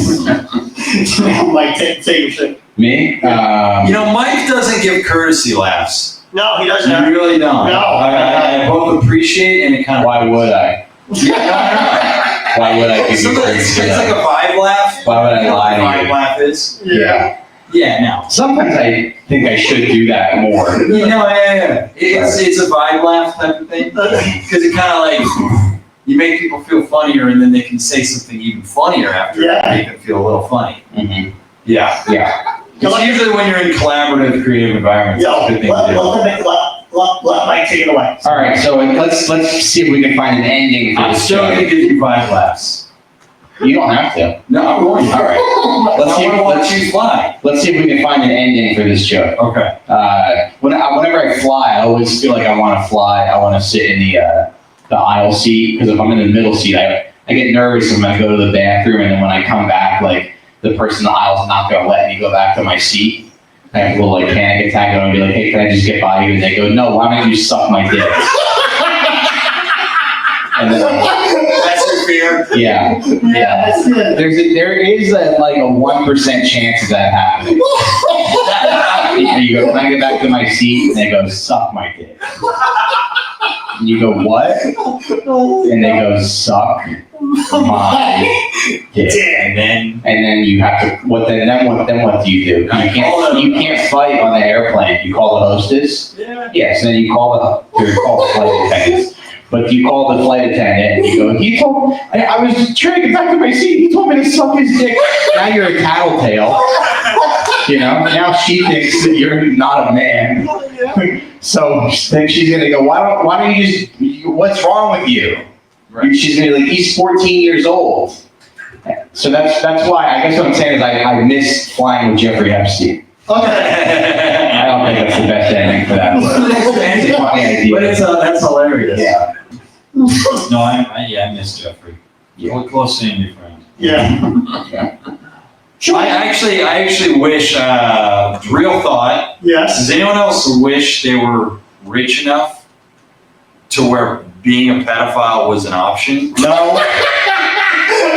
Mike, say your shit. Me? You know, Mike doesn't give courtesy laughs. No, he doesn't. You really don't. No. I both appreciate and it kind of. Why would I? Why would I give you It's credit for like that? a vibe laugh. Why would I lie to Vibe you? laugh is. Yeah. Yeah, no. Sometimes I think I should do that more. You know, yeah. It's a vibe laugh type of thing. Because it kind of like, you make people feel funnier and then they can say something even funnier after Yeah. to make them feel a little funny. Mm-hmm. Yeah. Yeah. It's usually when you're in collaborative, creative environments. Yo, It's a good thing to do. let Mike take it away. All right, so let's see if we can find an ending for I'm this still show. going to give you vibe laughs. You don't have to. No, I'm going to. All right. Let's see. I want to watch you fly. Let's see if we can find an ending for this show. Okay. Whenever I fly, I always feel like I want to fly. I want to sit in the aisle seat because if I'm in the middle seat, I get nervous when I go to the bathroom, and then when I come back, like the person in the aisle is not going to let me go back to my seat. I have a little like panic attack, and I'll be like, "Hey, can I just get by you?" And they go, "No, why don't you suck my dick?" And then, That's your fear? yeah. That's good. There is like a 1% chance of that happening. And you go, "Can I get back to my seat?" And they go, "Suck my dick." And you go, "What?" And they go, "Suck my dick." And then you have to. Then what do? You can't fight on the airplane. You call the hostess. yeah. Yes. Then you call the flight attendants. But you call the flight attendant and you go, I was trying to get back to my seat. He told me to suck his dick. Now you're a tattletale. You know, now she thinks that you're not a man. So then she's going to go, why don't you just, what's wrong with you? Right. She's going to be like, he's 14 years old. So that's why, I guess what I'm saying is I miss flying with Jeffrey Epstein. I don't think that's the best ending for that. It's a funny idea. But that's hilarious. Yeah. No, I miss Jeffrey. Yeah. We're close to him, your friend. Yeah. I actually wish, real thought, Yes. does anyone else wish they were rich enough to where being a pedophile was an option? No.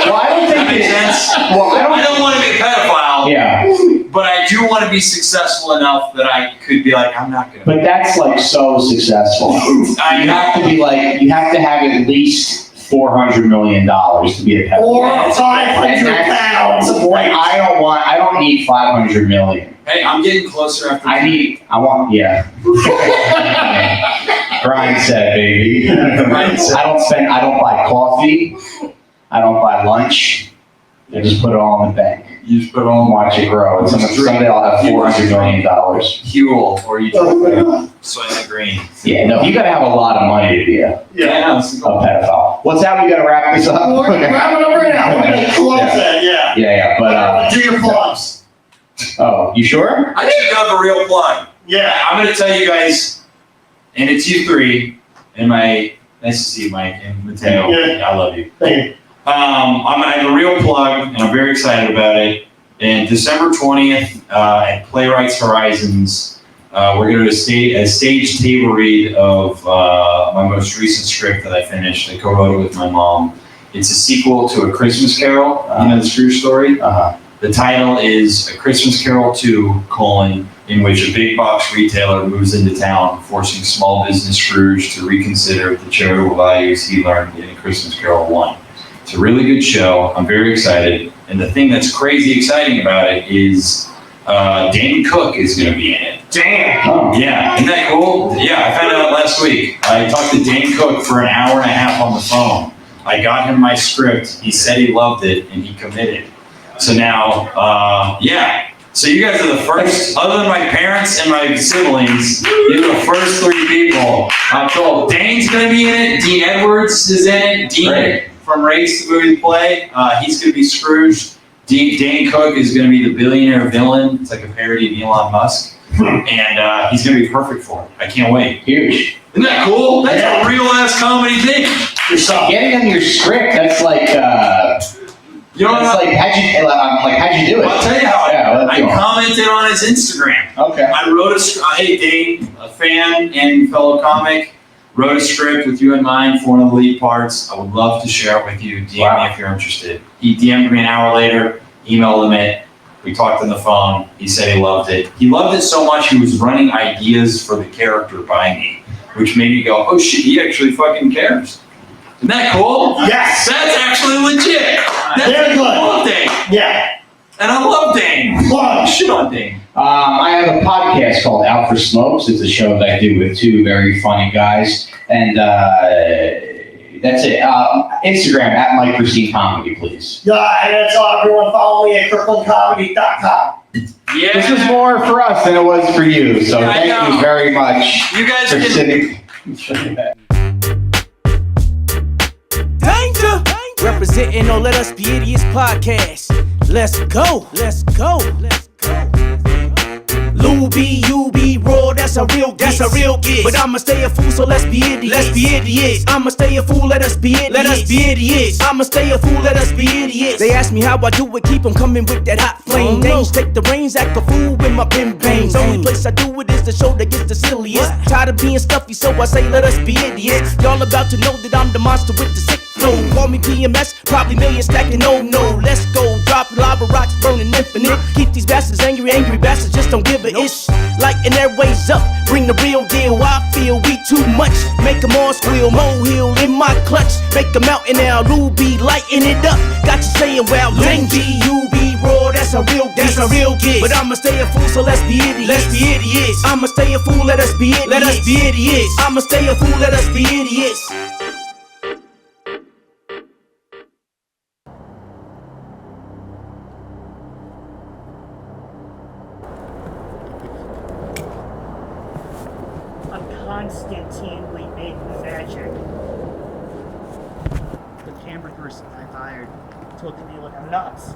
Well, I don't That think makes sense? Well, I don't want to be a pedophile, Yeah. but I do want to be successful enough that I could be like, I'm not gonna. But that's like so successful. I You have to be like, you have to have at least $400 million to be a pet. Or parent. 500 pounds of Like, weight. I don't need 500 million. Hey, I'm getting closer after. Yeah. Brian said, baby. I don't buy coffee. I don't buy lunch. I just put it all in the bank. You just put it on. Watch it grow. And someday I'll have $400 million. Fuel, or you drink soy green. Yeah, no, you gotta have a lot of money to be a Yeah. pedophile. What's that? We gotta wrap this up. We're gonna wrap it up right now. We're gonna close it, yeah. Yeah, but Do your plugs. oh, you sure? I think you have a real plug. Yeah. I'm going to tell you guys, and it's you three, and nice to see you, Mike, and Mateo. Yeah. I love you. Thank you. I have a real plug, and I'm very excited about it. And December 20th at Playwrights Horizons, we're going to do a stage table read of my most recent script that I finished. I co-wrote it with my mom. It's a sequel to A Christmas Carol, the Scrooge story. The title is A Christmas Carol 2, in which a big box retailer moves into town, forcing small business Scrooge to reconsider the charitable values he learned in A Christmas Carol 1. It's a really good show. I'm very excited. And the thing that's crazy exciting about it is Dane Cook is going to be in it. Damn. Oh. Yeah, isn't that cool? Yeah, I found out last week. I talked to Dane Cook for an hour and a half on the phone. I got him my script. He said he loved it, and he committed. So now, So you guys are the first, other than my parents and my siblings, you're the first 3 people I've told. Dane's going to be in it. Dean Edwards is in it. Dean Right. from Race, the movie play. He's going to be Scrooge. Dane Cook is going to be the billionaire villain. It's like a parody of Elon Musk. And he's going to be perfect for it. I can't wait. Huge. Isn't that cool? That's a real ass comedy thing. Getting on your script, that's like, You know that's what? like, how'd you do it? I'll tell you how Yeah, I commented on his Instagram. Okay. I wrote hey Dane, a fan and fellow comic, wrote a script with you in mind for one of the lead parts. I would love to share it with you. DM me if you're interested. He DM'd me an hour later, emailed him it. We talked on the phone. He said he loved it. He loved it so much he was running ideas for the character by me, which made me go, oh shit, he actually fucking cares. Isn't that cool? Yes. That's actually legit. Very good. I love Dane. Yeah. And I love Dane. Plug. Shit on Dane. I have a podcast called Out for Smokes. It's a show that I do with 2 very funny guys. And that's it. Instagram, at Mike Recine Comedy, please. Yeah, and that's all. Everyone follow me at crooklynComedy.com. Yeah. This was more for us than it was for you, so Yeah, I thank know. you very much You guys for can. sitting. Danger! Representing on Let Us Be Idiots podcast. Let's go. Let's go. Let's go. Lou B, you be raw, that's a real gift. But I'ma stay a fool, so let's be idiots. Let's be idiots. I'ma stay a fool, let us be idiots. Let us be idiots. I'ma stay a fool, let us be idiots. They ask me how I do it, keep 'em coming with that hot flame. Danes take the reins, act a fool with my pen veins. Only place I do it is the show that gets the silliest. Tired of being stuffy, so I say let us be idiots. Y'all about to know that I'm the monster with the sick flow. Call me PMS, probably millions stacking, no. Let's go, drop lava rocks, burning infinite. Keep these bastards angry bastards just don't give a ish. Lighten their ways up, bring the real deal. I feel we too much, make them all squeal. Molehill in my clutch, make a mountain now. Ruby lighten it up, got you saying well. Danger, you be raw, that's a real gift. But I'ma stay a fool, so let's be idiots. Let's be idiots. I'ma stay a fool, let us be idiots. Let us be idiots. I'ma stay a fool, let us be idiots. Constantine made magic. The camera person I hired talked to me like I'm nuts.